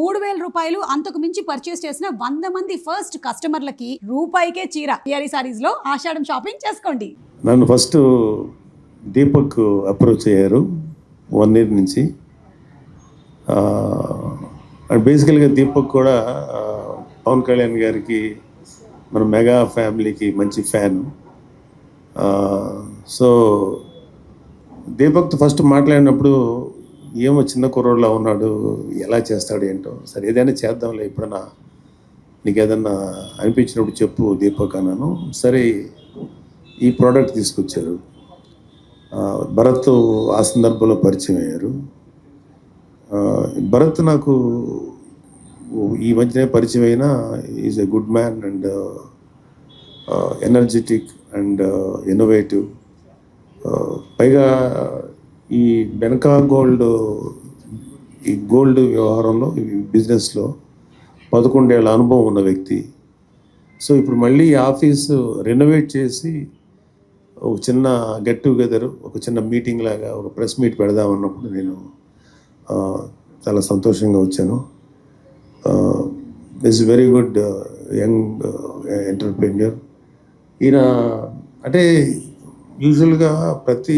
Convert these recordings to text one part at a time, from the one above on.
రూ. 3,000 అంతకు మించి పర్చేస్ చేసిన 100 మంది ఫస్ట్ కస్టమర్లకి రూపాయికే చీర టిఆర్ఈ సారీస్ లో ఆషాఢం షాపింగ్ చేసుకోండి. నన్ను ఫస్ట్ దీపక్ అప్రోచ్ అయ్యారు 1 year నుంచి. అండ్ బేసికల్గా దీపక్ కూడా పవన్ కళ్యాణ్ గారికి మన మెగా ఫ్యామిలీకి మంచి ఫ్యాన్. సో దీపక్తో ఫస్ట్ మాట్లాడినప్పుడు ఏమో చిన్న కుర్రోడ్లా ఉన్నాడు, ఎలా చేస్తాడు ఏంటో, సరే ఏదైనా చేద్దాంలే, ఎప్పుడన్నా నీకు ఏదన్నా అనిపించినప్పుడు చెప్పు దీపక్ అన్నాను. సరే ఈ ప్రోడక్ట్ తీసుకొచ్చారు. భరత్ ఆ సందర్భంలో పరిచయం అయ్యారు. భరత్ నాకు ఈ మధ్యనే పరిచయం అయినా is a good man and energetic and innovative. పైగా ఈ బెనకా గోల్డ్, ఈ గోల్డ్ వ్యవహారంలో, ఈ బిజినెస్లో 11 ఏళ్ల అనుభవం ఉన్న వ్యక్తి. సో ఇప్పుడు మళ్ళీ ఆఫీసు రెనోవేట్ చేసి ఒక చిన్న గెట్ టుగెదర్, ఒక చిన్న మీటింగ్ లాగా, ఒక ప్రెస్ మీట్ పెడదామన్నప్పుడు నేను చాలా సంతోషంగా వచ్చాను. Is very good young entrepreneur. ఈయన అంటే యూజువల్గా ప్రతి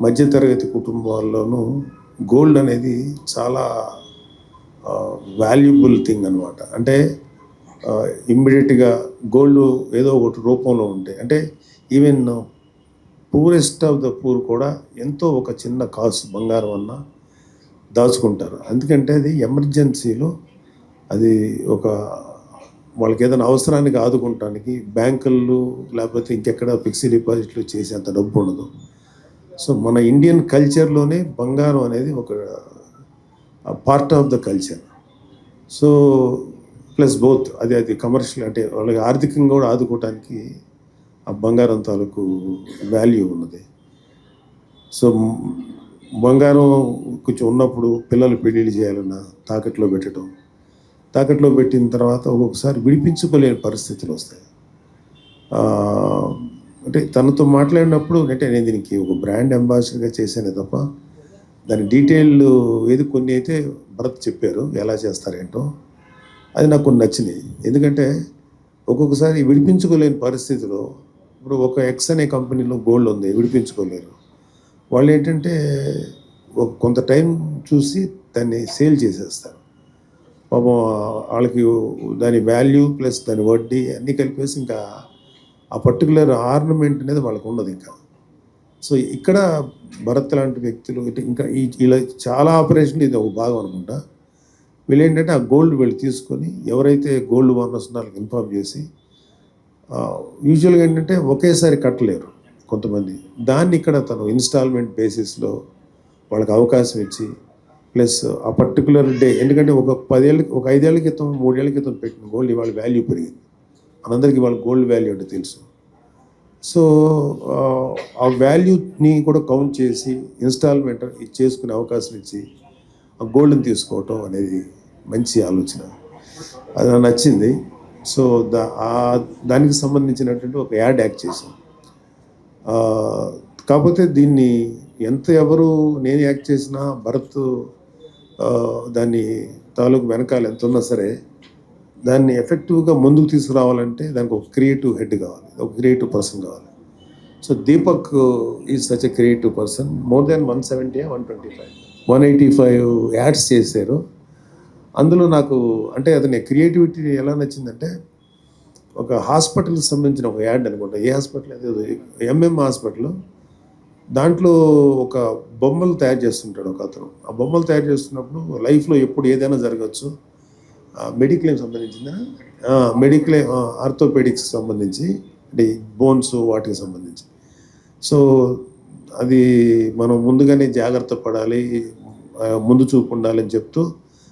మధ్యతరగతి కుటుంబాల్లోనూ గోల్డ్ అనేది చాలా వాల్యుబుల్ థింగ్ అనమాట. అంటే ఇమ్మీడియట్గా గోల్డ్ ఏదో ఒకటి రూపంలో ఉంటే, అంటే even poorest of the poor కూడా ఎంతో ఒక చిన్న కాసు బంగారం అన్న దాచుకుంటారు. ఎందుకంటే అది ఎమర్జెన్సీలో, అది ఒక వాళ్ళకి ఏదైనా అవసరానికి ఆదుకుంటానికి బ్యాంకులు లేకపోతే ఇంకెక్కడ ఫిక్స్డ్ డిపాజిట్లు చేసేంత డబ్బు ఉండదు. సో మన ఇండియన్ కల్చర్లోనే బంగారం అనేది ఒక part of the culture. So plus both అది కమర్షియల్, అంటే వాళ్ళకి ఆర్థికంగా కూడా ఆదుకోవటానికి ఆ బంగారం తాలూకు వాల్యూ ఉన్నది. సో బంగారం కొంచెం ఉన్నప్పుడు పిల్లలు పెళ్ళిళ్ళు చేయాలన్నా తాకట్లో పెట్టడం, తాకట్లో పెట్టిన తర్వాత ఒక్కొక్కసారి విడిపించుకోలేని పరిస్థితులు వస్తాయి. అంటే తనతో మాట్లాడినప్పుడు, అంటే నేను దీనికి ఒక బ్రాండ్ అంబాసిడర్గా చేశానే తప్ప దాని డీటెయిల్ ఏది కొన్ని అయితే భరత్ చెప్పారు ఎలా చేస్తారేంటో, అది నాకు కొన్ని నచ్చినాయి. ఎందుకంటే ఒక్కొక్కసారి విడిపించుకోలేని పరిస్థితిలో, ఇప్పుడు ఒక ఎక్స్ అనే కంపెనీలో గోల్డ్ ఉంది, విడిపించుకోలేరు వాళ్ళు. ఏంటంటే కొంత టైం చూసి దాన్ని సేల్ చేసేస్తారు. పాపం వాళ్ళకి దాని వాల్యూ ప్లస్ దాని వడ్డీ అన్నీ కలిపేసి ఇంకా ఆ పర్టికులర్ ఆర్నమెంట్ అనేది వాళ్ళకు ఉండదు ఇంకా. సో ఇక్కడ భరత్ లాంటి వ్యక్తులు ఇంకా ఇలా చాలా ఆపరేషన్లు ఇది ఒక భాగం అనుకుంటా. వీళ్ళు ఏంటంటే ఆ గోల్డ్ వీళ్ళు తీసుకొని ఎవరైతే గోల్డ్ ఓనర్స్ వాళ్ళకి ఇన్ఫార్మ్ చేసి, యూజువల్గా ఏంటంటే ఒకేసారి కట్టలేరు కొంతమంది, దాన్ని ఇక్కడ తను ఇన్స్టాల్మెంట్ బేసిస్లో వాళ్ళకి అవకాశం ఇచ్చి, ప్లస్ ఆ పర్టికులర్ డే, ఎందుకంటే ఒక 5 ఏళ్ళ క్రితం 3 ఏళ్ళ క్రితం పెట్టిన గోల్డ్ ఇవాళ వాల్యూ పెరిగింది. మనందరికీ వాళ్ళ గోల్డ్ వాల్యూ అంటే తెలుసు. సో ఆ వాల్యూని కూడా కౌంట్ చేసి ఇన్స్టాల్మెంట్ చేసుకునే అవకాశం ఇచ్చి ఆ గోల్డ్ని తీసుకోవటం అనేది మంచి ఆలోచన, అది నాకు నచ్చింది. సో దానికి సంబంధించినటువంటి ఒక యాడ్ యాక్ట్ చేశాం. కాకపోతే దీన్ని ఎవరు నేను యాక్ట్ చేసినా భరత్ దాన్ని తాలూకు వెనకాల ఎంత ఉన్నా సరే దాన్ని ఎఫెక్టివ్గా ముందుకు తీసుకురావాలంటే దానికి ఒక క్రియేటివ్ హెడ్ కావాలి, ఒక క్రియేటివ్ పర్సన్ కావాలి. So Deepak is such a creative person. More than 170 185 ads చేశారు. అందులో నాకు అంటే అతని క్రియేటివిటీ ఎలా నచ్చిందంటే, ఒక హాస్పిటల్కి సంబంధించిన ఒక యాడ్ అనుకుంటా, ఏ హాస్పిటల్ అదే ఎంఎం హాస్పిటల్, దాంట్లో ఒక బొమ్మలు తయారు చేస్తుంటాడు ఒక అతను. ఆ బొమ్మలు తయారు చేస్తున్నప్పుడు లైఫ్లో ఎప్పుడు ఏదైనా జరగచ్చు, మెడిక్లెయిమ్ సంబంధించిందా, మెడిక్లెయిమ్ ఆర్థోపెడిక్స్ సంబంధించి, అంటే బోన్స్ వాటికి సంబంధించి. సో అది మనం ముందుగానే జాగ్రత్త పడాలి, ముందు చూపు ఉండాలని చెప్తూ,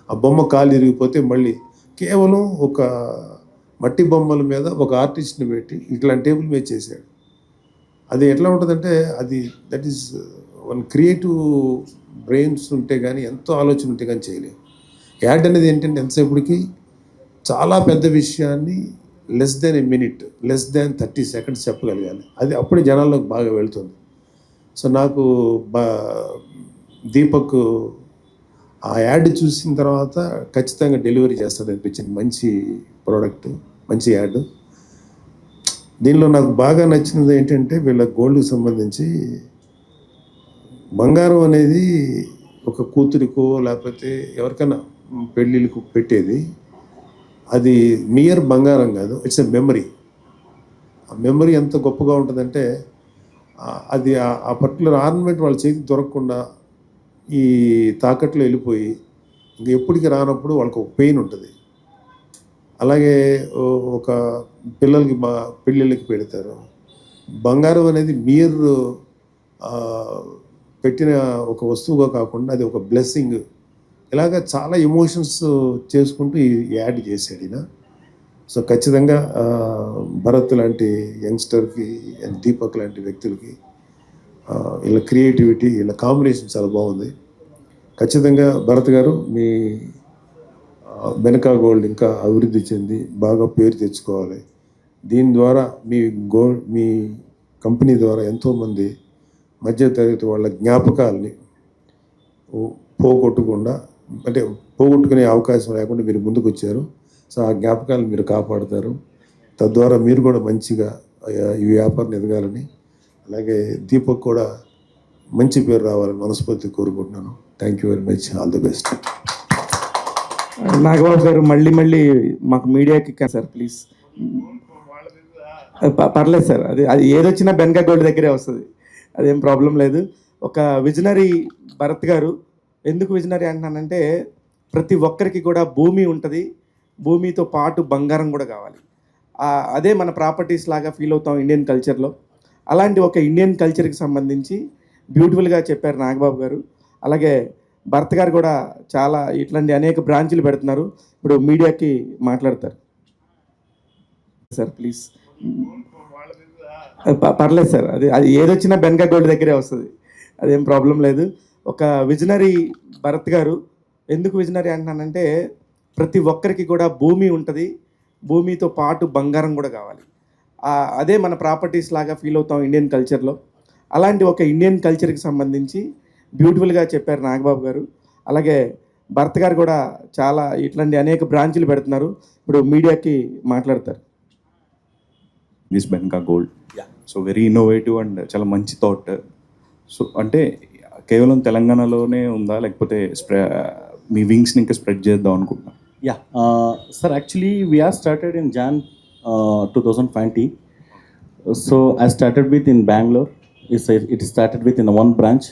ఆ బొమ్మ కాలు ఇరిగిపోతే మళ్ళీ కేవలం ఒక మట్టి బొమ్మల మీద ఒక ఆర్టిస్ట్ని పెట్టి ఇట్లాంటి టేబుల్ మీద చేశాడు. అది ఎట్లా ఉంటుందంటే, అది that is one creative brains ఉంటే కానీ, ఎంతో ఆలోచన ఉంటే కానీ చేయలేము. యాడ్ అనేది ఏంటంటే ఎంతసేపటికి చాలా పెద్ద విషయాన్ని less than a minute, less than 30 seconds చెప్పగలగాలి. అది అప్పుడే జనాల్లోకి బాగా వెళ్తుంది. సో నాకు దీపక్ ఆ యాడ్ చూసిన తర్వాత ఖచ్చితంగా డెలివరీ చేస్తుంది అనిపించింది. మంచి ప్రోడక్ట్, మంచి యాడ్. దీనిలో నాకు బాగా నచ్చినది ఏంటంటే వీళ్ళ గోల్డ్కి సంబంధించి బంగారం అనేది ఒక కూతురికో లేకపోతే ఎవరికైనా పెళ్ళిళ్ళకు పెట్టేది. అది మియర్ బంగారం కాదు, ఇట్స్ ఎ మెమరీ. ఆ మెమరీ ఎంత గొప్పగా ఉంటుందంటే అది ఆ పర్టికులర్ ఆర్నమెంట్ వాళ్ళ చేతికి దొరకకుండా ఈ తాకట్లో వెళ్ళిపోయి ఇంక ఎప్పటికి రానప్పుడు వాళ్ళకి ఒక పెయిన్ ఉంటుంది. అలాగే ఒక పిల్లలకి పెళ్ళిళ్ళకి పెడతారు. బంగారం అనేది మీరు పెట్టిన ఒక వస్తువుగా కాకుండా అది ఒక బ్లెస్సింగ్. ఇలాగ చాలా ఎమోషన్స్ చేసుకుంటూ ఈ యాడ్ చేశాడు ఈయన. సో ఖచ్చితంగా భరత్ లాంటి యంగ్స్టర్కి, దీపక్ లాంటి వ్యక్తులకి వీళ్ళ క్రియేటివిటీ, వీళ్ళ కాంబినేషన్ చాలా బాగుంది. ఖచ్చితంగా భరత్ గారు మీ బెనకా గోల్డ్ ఇంకా అభివృద్ధి చెంది బాగా పేరు తెచ్చుకోవాలి. దీని ద్వారా మీ కంపెనీ ద్వారా ఎంతోమంది మధ్యతరగతి వాళ్ళ జ్ఞాపకాలని పోగొట్టకుండా, అంటే పోగొట్టుకునే అవకాశం లేకుండా మీరు ముందుకు వచ్చారు. సో ఆ జ్ఞాపకాలను మీరు కాపాడుతారు. తద్వారా మీరు కూడా మంచిగా ఈ వ్యాపారం ఎదగాలని, అలాగే దీపక్ కూడా మంచి పేరు రావాలని మనస్ఫూర్తి కోరుకుంటున్నాను. Thank you very much. All the best. Nagababu గారు మళ్ళీ మాకు మీడియాకి సార్ ప్లీజ్. పర్లేదు సార్, అది ఏదొచ్చినా బెనకా గోల్డ్ దగ్గరే వస్తుంది, అదేం ప్రాబ్లం లేదు. ఒక విజనరీ భరత్ గారు. ఎందుకు విజనరీ అంటున్నానంటే ప్రతి ఒక్కరికి కూడా భూమి ఉంటుంది, భూమితో పాటు బంగారం కూడా కావాలి. అదే మన ప్రాపర్టీస్ లాగా ఫీల్ అవుతాం ఇండియన్ కల్చర్లో. అలాంటి ఒక ఇండియన్ కల్చర్కి సంబంధించి బ్యూటిఫుల్గా చెప్పారు నాగబాబు గారు. అలాగే భరత్ గారు కూడా చాలా ఇట్లాంటి అనేక బ్రాంచ్లు పెడుతున్నారు. ఇప్పుడు మీడియాకి మాట్లాడతారు సార్ ప్లీజ్. పర్లేదు సార్, అది ఏదొచ్చినా బెనకా గోల్డ్ దగ్గరే వస్తుంది, అదేం ప్రాబ్లం లేదు. ఒక విజనరీ భరత్ గారు. ఎందుకు విజనరీ అంటున్నానంటే ప్రతి ఒక్కరికి కూడా భూమి ఉంటుంది, భూమితో పాటు బంగారం కూడా కావాలి. అదే మన ప్రాపర్టీస్ లాగా ఫీల్ అవుతాం ఇండియన్ కల్చర్లో. అలాంటి ఒక ఇండియన్ కల్చర్కి సంబంధించి బ్యూటిఫుల్గా చెప్పారు నాగబాబు గారు. అలాగే భరత్ గారు కూడా చాలా ఇట్లాంటి అనేక బ్రాంచ్లు పెడుతున్నారు. ఇప్పుడు మీడియాకి మాట్లాడతారు. This Benaka gold, so very innovative and చాలా మంచి థాట్. సో అంటే కేవలం తెలంగాణలోనే ఉందా, లేకపోతే మీ వింగ్స్ని ఇంకా స్ప్రెడ్ చేద్దాం అనుకుంటున్నా? Yeah, sir, actually we are started in Jan 2020. So I started with in Bangalore. It started with in one branch.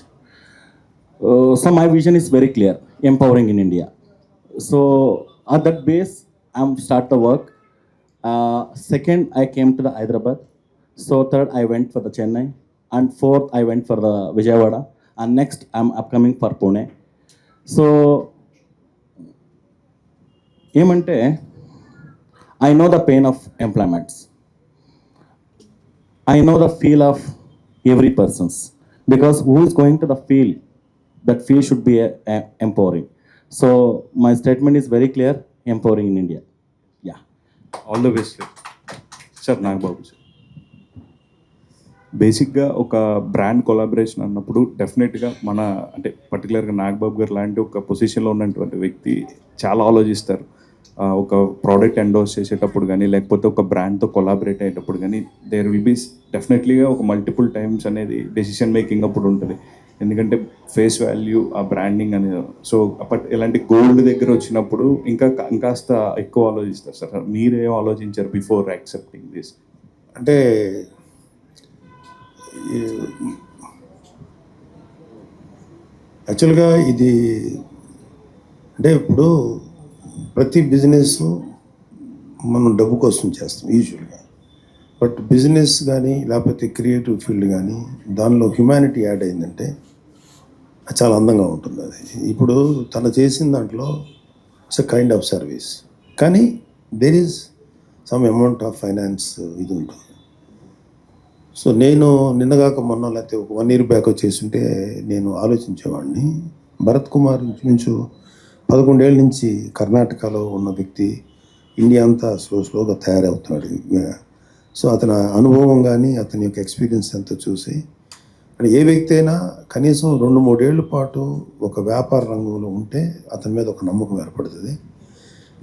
So my vision is very clear, empowering in India. So at that base, I'm start the work. Second, I came to the Hyderabad. So third, I went for the Chennai, and fourth, I went for the Vijayawada, and next, I'm upcoming for Pune. So ఏమంటే I know the pain of employments. I know the feel of every person's, because who is going to the field, that field should be empowering. So my statement is very clear, empowering in India. Yeah. All the best sir. Nagababu sir, బేసిక్గా ఒక brand collaboration అన్నప్పుడు డెఫినెట్గా మన అంటే పర్టికులర్గా నాగబాబు గారు లాంటి ఒక పొజిషన్లో ఉన్నటువంటి వ్యక్తి చాలా ఆలోచిస్తారు. ఒక ప్రోడక్ట్ ఎండోర్స్ చేసేటప్పుడు కానీ, లేకపోతే ఒక బ్రాండ్తో కొలాబరేట్ అయ్యేటప్పుడు కానీ, దేర్ విల్ బీ డెఫినెట్లీగా ఒక మల్టిపుల్ టైమ్స్ అనేది డెసిషన్ మేకింగ్ అప్పుడు ఉంటుంది. ఎందుకంటే ఫేస్ వాల్యూ, ఆ బ్రాండింగ్ అనేది. సో బట్ ఇలాంటి గోల్డ్ దగ్గర వచ్చినప్పుడు ఇంకాస్త ఎక్కువ ఆలోచిస్తారు సార్. మీరేం ఆలోచించారు బిఫోర్ యాక్సెప్టింగ్ దిస్? అంటే యాక్చువల్గా ఇది అంటే ఇప్పుడు ప్రతి బిజినెస్ మనం డబ్బు కోసం చేస్తాం యూజువల్గా. బట్ బిజినెస్ కానీ లేకపోతే క్రియేటివ్ ఫీల్డ్ కానీ దానిలో హ్యుమానిటీ యాడ్ అయిందంటే అది చాలా అందంగా ఉంటుంది. అది ఇప్పుడు తను చేసిన దాంట్లో it's a kind of service, కానీ there is some amount of finance ఇది ఉంటుంది. సో నేను నిన్నగాక మొన్న లేకపోతే ఒక 1 year బ్యాక్ చేస్తుంటే నేను ఆలోచించేవాడిని, భరత్ కుమార్ నుంచి 11 ఏళ్ళ నుంచి కర్ణాటకలో ఉన్న వ్యక్తి ఇండియా అంతా స్లోగా తయారవుతున్నాడు. సో అతని అనుభవం కానీ అతని యొక్క ఎక్స్పీరియన్స్ అంతా చూసి అంటే ఏ వ్యక్తి అయినా కనీసం 2-3 ఏళ్ల పాటు ఒక వ్యాపార రంగంలో ఉంటే అతని మీద ఒక నమ్మకం ఏర్పడుతుంది.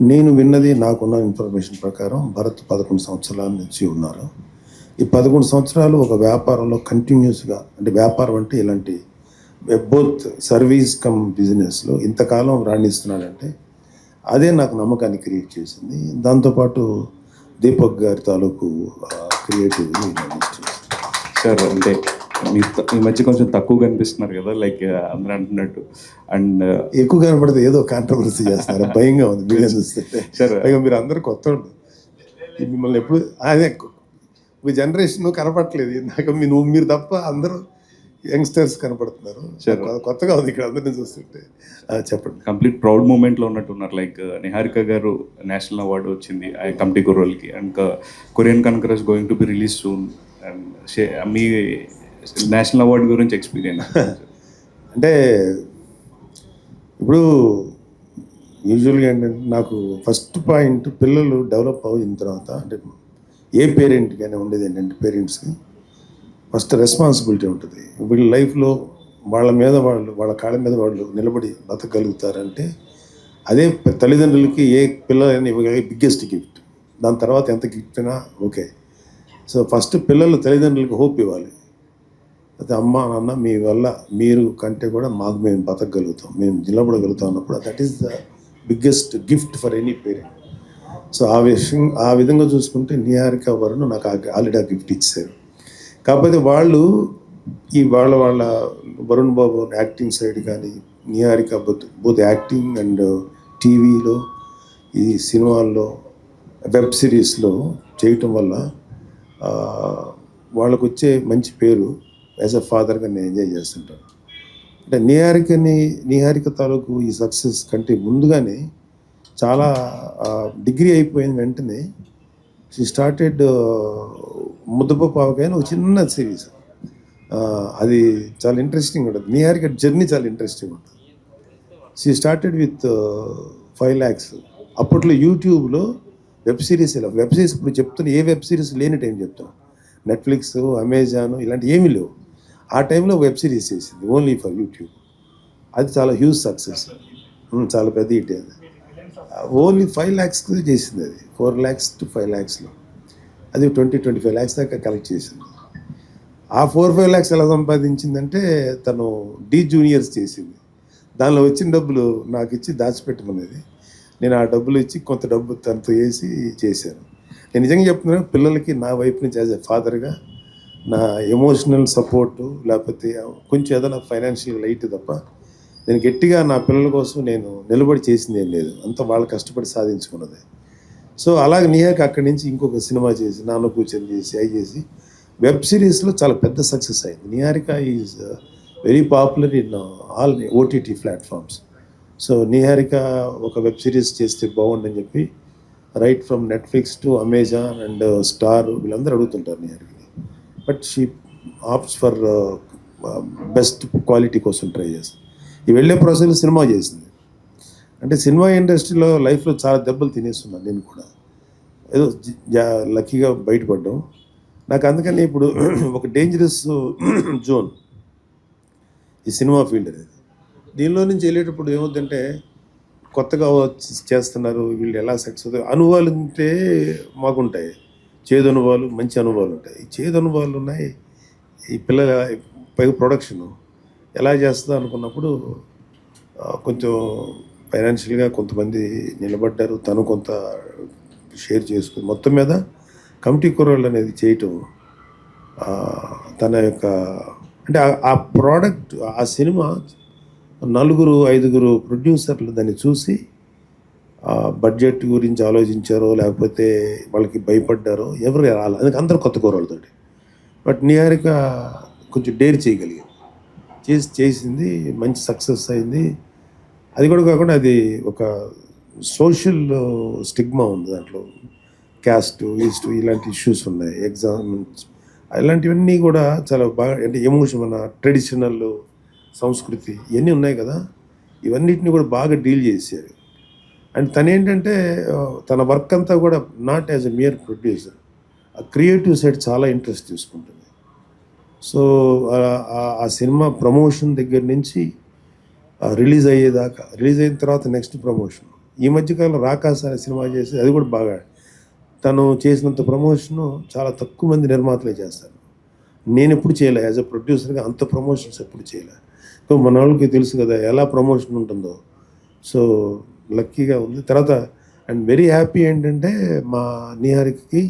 నేను విన్నది, నాకున్న ఇన్ఫర్మేషన్ ప్రకారం భరత్ 11 సంవత్సరాల నుంచి ఉన్నారు. ఈ 11 సంవత్సరాలు ఒక వ్యాపారంలో కంటిన్యూస్గా, అంటే వ్యాపారం అంటే ఇలాంటి బోత్ సర్వీస్ కమ్ బిజినెస్లో ఇంతకాలం రాణిస్తున్నాడంటే అదే నాకు నమ్మకాన్ని క్రియేట్ చేసింది. దాంతోపాటు దీపక్ గారి తాలూకు క్రియేటివ్ సార్, అంటే మీరు ఈ మధ్య కొంచెం తక్కువ కనిపిస్తున్నారు కదా, లైక్ అందరూ అంటున్నట్టు. అండ్ ఎక్కువ కనపడితే ఏదో కాంట్రవర్సీ చేస్తారు, భయంగా ఉంది మీడియా చూస్తే. సార్, పైగా మీరు అందరూ కొత్త వాళ్ళు, మిమ్మల్ని ఎప్పుడు అదే మీ జనరేషన్ కనపడట్లేదు నాకు, మీరు తప్ప అందరూ యంగ్స్టర్స్ కనపడుతున్నారు. కొత్తగా ఉంది ఇక్కడ అందరినీ చూస్తుంటే. చెప్పండి. కంప్లీట్ ప్రౌడ్ మూమెంట్లో ఉన్నట్టున్నారు. Like Niharika garu national award వచ్చింది కమిటీ కుర్రోల్కి, and Korean Kanakaraju going to be release soon. And మీ నేషనల్ అవార్డు గురించి ఎక్స్పీరియన్స్ అంటే ఇప్పుడు యూజువల్గా ఏంటంటే నాకు ఫస్ట్ పాయింట్ పిల్లలు డెవలప్ అయిన తర్వాత, అంటే ఏ పేరెంట్కైనా ఉండేది ఏంటంటే పేరెంట్స్కి ఫస్ట్ రెస్పాన్సిబిలిటీ ఉంటుంది. వీళ్ళ లైఫ్లో వాళ్ళ మీద వాళ్ళ కాళ్ళ మీద వాళ్ళు నిలబడి బతకగలుగుతారంటే అదే తల్లిదండ్రులకి ఏ పిల్లలైనా ఇవ్వగలిగే బిగ్గెస్ట్ గిఫ్ట్. దాని తర్వాత ఎంత గిఫ్ట్ అయినా ఓకే. సో ఫస్ట్ పిల్లలు తల్లిదండ్రులకు హోప్ ఇవ్వాలి. అయితే అమ్మ నాన్న మీ వల్ల మీరు కంటే కూడా మాకు మేము బతకగలుగుతాం, మేము నిలబడగలుగుతాం అన్నప్పుడు that is the biggest gift for any parent. So ఆ విధంగా చూసుకుంటే నిహారిక వరుణ్ నాకు ఆల్రెడీ ఆ గిఫ్ట్ ఇచ్చారు. కాకపోతే వాళ్ళు వాళ్ళ వరుణ్ బాబు యాక్టింగ్ సైడ్ కానీ, నిహారిక బోత్ యాక్టింగ్ అండ్ టీవీలో, ఈ సినిమాల్లో, వెబ్ సిరీస్లో చేయటం వల్ల వాళ్ళకు వచ్చే మంచి పేరు యాజ్ ఎ ఫాదర్గా నేను ఎంజాయ్ చేస్తుంటాను. అంటే నిహారిక తాలూకు ఈ సక్సెస్ కంటే ముందుగానే చాలా డిగ్రీ అయిపోయిన వెంటనే షీ స్టార్టెడ్ ముద్దపప్పు ఆవకాయని ఒక చిన్న సిరీస్. అది చాలా ఇంట్రెస్టింగ్ ఉంటుంది. నిహారిక జర్నీ చాలా ఇంట్రెస్టింగ్ ఉంటుంది. She started with 5 lakhs. అప్పట్లో యూట్యూబ్లో వెబ్ సిరీస్ ఇప్పుడు చెప్తున్నా, ఏ వెబ్ సిరీస్ లేని టైం చెప్తాను. నెట్ఫ్లిక్స్, అమెజాన్ ఇలాంటి ఏమీ లేవు. ఆ టైంలో వెబ్ సిరీస్ చేసింది ఓన్లీ ఫర్ యూట్యూబ్. అది చాలా హ్యూజ్ సక్సెస్, చాలా పెద్ద హిట్. అది ఓన్లీ 5 lakhs చేసింది. అది 4 lakhs to 5 lakhsలో అది 20-25 lakhs దాకా కలెక్ట్ చేసింది. ఆ 4-5 lakhs ఎలా సంపాదించిందంటే తను డి జూనియర్స్ చేసింది. దానిలో వచ్చిన డబ్బులు నాకు ఇచ్చి దాచిపెట్టమనేది. నేను ఆ డబ్బులు ఇచ్చి కొంత డబ్బు తనతో వేసి చేశాను. నేను నిజంగా చెప్తున్నాను, పిల్లలకి నా వైపు నుంచి యాజ్ ఎ ఫాదర్గా నా ఎమోషనల్ సపోర్టు, లేకపోతే కొంచెం ఏదైనా ఫైనాన్షియల్ లైట్ తప్ప నేను గట్టిగా నా పిల్లల కోసం నేను నిలబడి చేసింది ఏం లేదు. అంతా వాళ్ళు కష్టపడి సాధించుకున్నది. సో అలాగే నిహారిక అక్కడి నుంచి ఇంకొక సినిమా చేసి, నాన్న కూర్చొని చేసి, అవి చేసి వెబ్ సిరీస్లో చాలా పెద్ద సక్సెస్ అయింది. Niharika is very popular in all OTT platforms. So Niharika ఒక వెబ్ సిరీస్ చేస్తే బాగుండని చెప్పి right from Netflix to Amazon and Star వీళ్ళందరూ అడుగుతుంటారు నిహారికని. But she opts for best quality కోసం ట్రై చేస్తుంది. ఈ వెళ్ళే ప్రాసెస్ సినిమా చేసింది. అంటే సినిమా ఇండస్ట్రీలో లైఫ్లో చాలా దెబ్బలు తినేస్తున్నాను నేను కూడా. ఏదో లక్కీగా బయటపడ్డాం. నాకు అందుకని ఇప్పుడు ఒక డేంజరస్ జోన్ ఈ సినిమా ఫీల్డ్ అనేది. దీనిలో నుంచి వెళ్ళేటప్పుడు ఏమవుతుందంటే కొత్తగా చేస్తున్నారు వీళ్ళు, ఎలా సక్సెస్ అవుతారు. అనుభవాలు ఉంటే మాకుంటాయి, చేదు అనుభవాలు, మంచి అనుభవాలు ఉంటాయి. ఈ చేదు అనుభవాలు ఉన్నాయి. ఈ పిల్లల పైగా ప్రొడక్షన్ ఎలా చేస్తుందో అనుకున్నప్పుడు కొంచెం ఫైనాన్షియల్గా కొంతమంది నిలబడ్డారు, తను కొంత షేర్ చేసుకుని మొత్తం మీద కమిటీ కుర్రోళ్ళు అనేది చేయటం తన యొక్క, అంటే ఆ ప్రోడక్ట్, ఆ సినిమా 4-5 ప్రొడ్యూసర్లు దాన్ని చూసి బడ్జెట్ గురించి ఆలోచించారో లేకపోతే వాళ్ళకి భయపడ్డారో ఎవరు రాలి, అందుకే అందరూ కొత్త కూరలతో. బట్ నిహారిక కొంచెం డేర్ చేయగలిగింది, చేసింది, మంచి సక్సెస్ అయింది. అది కూడా కాకుండా అది ఒక సోషల్ స్టిగ్మా ఉంది దాంట్లో, క్యాస్ట్, ఈస్ట్ ఇలాంటి ఇష్యూస్ ఉన్నాయి, ఎగ్జామ్స్ ఇలాంటివన్నీ కూడా చాలా బాగా, అంటే ఎమోషన్, మన ట్రెడిషనల్ సంస్కృతి ఇవన్నీ ఉన్నాయి కదా, ఇవన్నిటిని కూడా బాగా డీల్ చేశారు. అండ్ తను ఏంటంటే తన వర్క్ అంతా కూడా not as a mere producer, ఆ క్రియేటివ్ సైడ్ చాలా ఇంట్రెస్ట్ తీసుకుంటుంది. సో ఆ సినిమా ప్రమోషన్ దగ్గర నుంచి రిలీజ్ అయ్యేదాకా, రిలీజ్ అయిన తర్వాత నెక్స్ట్ ప్రమోషన్. ఈ మధ్యకాలంలో రాకాస అనే సినిమా చేసి అది కూడా బాగా, తను చేసినంత ప్రమోషను చాలా తక్కువ మంది నిర్మాతలే చేస్తారు. నేను ఎప్పుడు చేయలే, యాజ్ అ ప్రొడ్యూసర్గా అంత ప్రమోషన్స్ ఎప్పుడు చేయలే. సో మన వాళ్ళకి తెలుసు కదా ఎలా ప్రమోషన్ ఉంటుందో. సో లక్కీగా ఉంది. తర్వాత అండ్ వెరీ హ్యాపీ ఏంటంటే మా నిహారికకి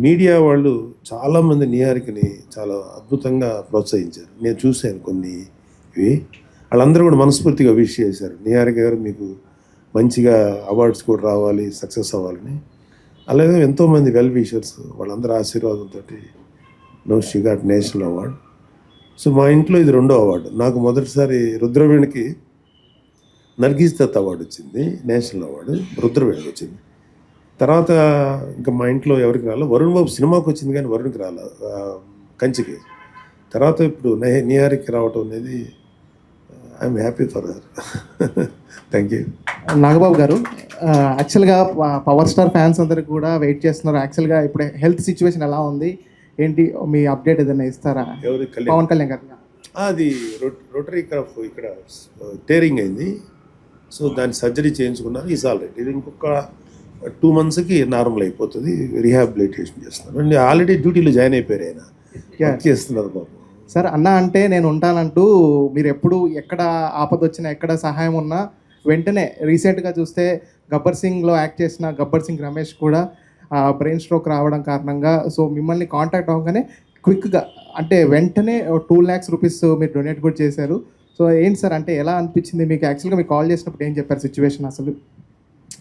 మీడియా వాళ్ళు చాలామంది నిహారికని చాలా అద్భుతంగా ప్రోత్సహించారు. నేను చూశాను కొన్ని ఇవి. వాళ్ళందరూ కూడా మనస్ఫూర్తిగా విష్ చేశారు, నిహారిక గారు మీకు మంచిగా అవార్డ్స్ కూడా రావాలి, సక్సెస్ అవ్వాలని. అలాగే ఎంతోమంది వెల్ విషర్స్ వాళ్ళందరూ ఆశీర్వాదంతో no she got national award. So మా ఇంట్లో ఇది 2వ అవార్డు. నాకు మొదటిసారి రుద్రవీణకి నర్గీస్ దత్ అవార్డు వచ్చింది, నేషనల్ అవార్డు రుద్రవీణకి వచ్చింది. తర్వాత ఇంకా మా ఇంట్లో ఎవరికి రాలేదు. వరుణ్ బాబు సినిమాకి వచ్చింది కానీ వరుణ్కి రాలేదు, కంచికి. తర్వాత ఇప్పుడు నిహారికకి రావటం అనేది I'm happy for her. Thank you. Nagababu గారు, యాక్చువల్గా పవర్ స్టార్ ఫ్యాన్స్ అందరికి కూడా వెయిట్ చేస్తున్నారు. యాక్చువల్గా ఇప్పుడు హెల్త్ సిచ్యువేషన్ ఎలా ఉంది ఏంటి, మీ అప్డేట్ ఏదైనా ఇస్తారా? ఎవరు? పవన్ కళ్యాణ్ గారు. అది రోటరీ క్రాఫ్ ఇక్కడ టేరింగ్ అయింది. సో దాన్ని సర్జరీ చేయించుకున్నారు. Is all right. ఇది ఇంకొక 2 monthsకి నార్మల్ అయిపోతుంది. రీహాబిలిటేషన్ చేస్తున్నారు. అండ్ ఆల్రెడీ డ్యూటీలో జాయిన్ అయిపోయారు, ఆయన వర్క్ చేస్తున్నారు పాపం. సార్, అన్న అంటే నేను ఉంటానంటూ మీరు ఎప్పుడు ఎక్కడ ఆపద వచ్చినా ఎక్కడ సహాయం ఉన్నా వెంటనే, రీసెంట్గా చూస్తే గబ్బర్ సింగ్లో యాక్ట్ చేసిన గబ్బర్ సింగ్ రమేష్ కూడా బ్రెయిన్ స్ట్రోక్ రావడం కారణంగా సో మిమ్మల్ని కాంటాక్ట్ అవ్వగానే క్విక్గా అంటే వెంటనే 2 lakhs rupees మీరు డొనేట్ కూడా చేశారు. సో ఏంటి సార్, అంటే ఎలా అనిపించింది మీకు? యాక్చువల్గా మీకు కాల్ చేసినప్పుడు ఏం చెప్పారు సిచ్యువేషన్ అసలు?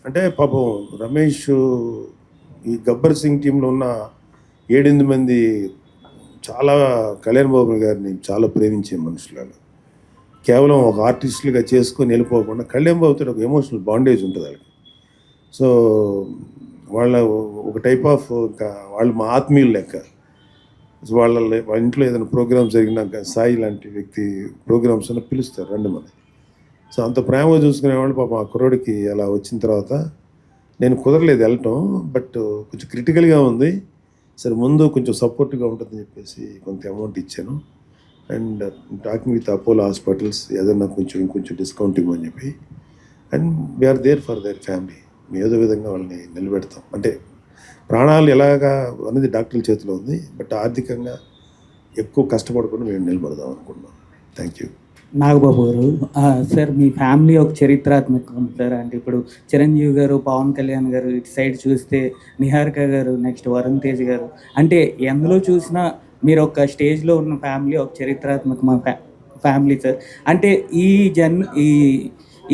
అంటే పాపం రమేష్ ఈ గబ్బర్ సింగ్ టీంలో ఉన్న 7-8 మంది చాలా కళ్యాణ్ బాబు గారిని చాలా ప్రేమించే మనుషులు. కేవలం ఒక ఆర్టిస్టులుగా చేసుకొని వెళ్ళిపోకుండా కళ్యాణ్ బాబుతో ఒక ఎమోషనల్ బాండేజ్ ఉంటుంది వాళ్ళకి. సో వాళ్ళ ఒక టైప్ ఆఫ్ ఇంకా వాళ్ళు మా ఆత్మీయులు లెక్క. వాళ్ళ ఇంట్లో ఏదైనా ప్రోగ్రామ్స్ జరిగినాక సాయి లాంటి వ్యక్తి ప్రోగ్రామ్స్ అని పిలుస్తారు, రండి మన. సో అంత ప్రేమగా చూసుకునేవాళ్ళు. పాపం ఆ కుర్రోడికి అలా వచ్చిన తర్వాత నేను కుదరలేదు వెళ్ళటం, బట్ కొంచెం క్రిటికల్గా ఉంది. సరే ముందు కొంచెం సపోర్ట్గా ఉంటుందని చెప్పేసి కొంత అమౌంట్ ఇచ్చాను. And talking with Apollo hospitals ఏదన్నా ఇంకొంచెం డిస్కౌంట్ ఇవ్వమని చెప్పి. And we are there for their family. ఏదో విధంగా వాళ్ళని నిలబెడతాం. అంటే ప్రాణాలు ఎలాగా అనేది డాక్టర్ల చేతిలో ఉంది, బట్ ఆర్థికంగా ఎక్కువ కష్టపడకుండా మేము నిలబడదాం అనుకున్నాం. Thank you. నాగబాబు గారు, సార్ మీ ఫ్యామిలీ ఒక చరిత్రాత్మకం సార్. అంటే ఇప్పుడు చిరంజీవి గారు, పవన్ కళ్యాణ్ గారు, ఇటు సైడ్ చూస్తే నిహారిక గారు, నెక్స్ట్ వరుణ్ తేజ్ గారు, అంటే ఎందులో చూసినా మీరు ఒక స్టేజ్లో ఉన్న ఫ్యామిలీ ఒక చరిత్రాత్మక ఫ్యామిలీ సార్. అంటే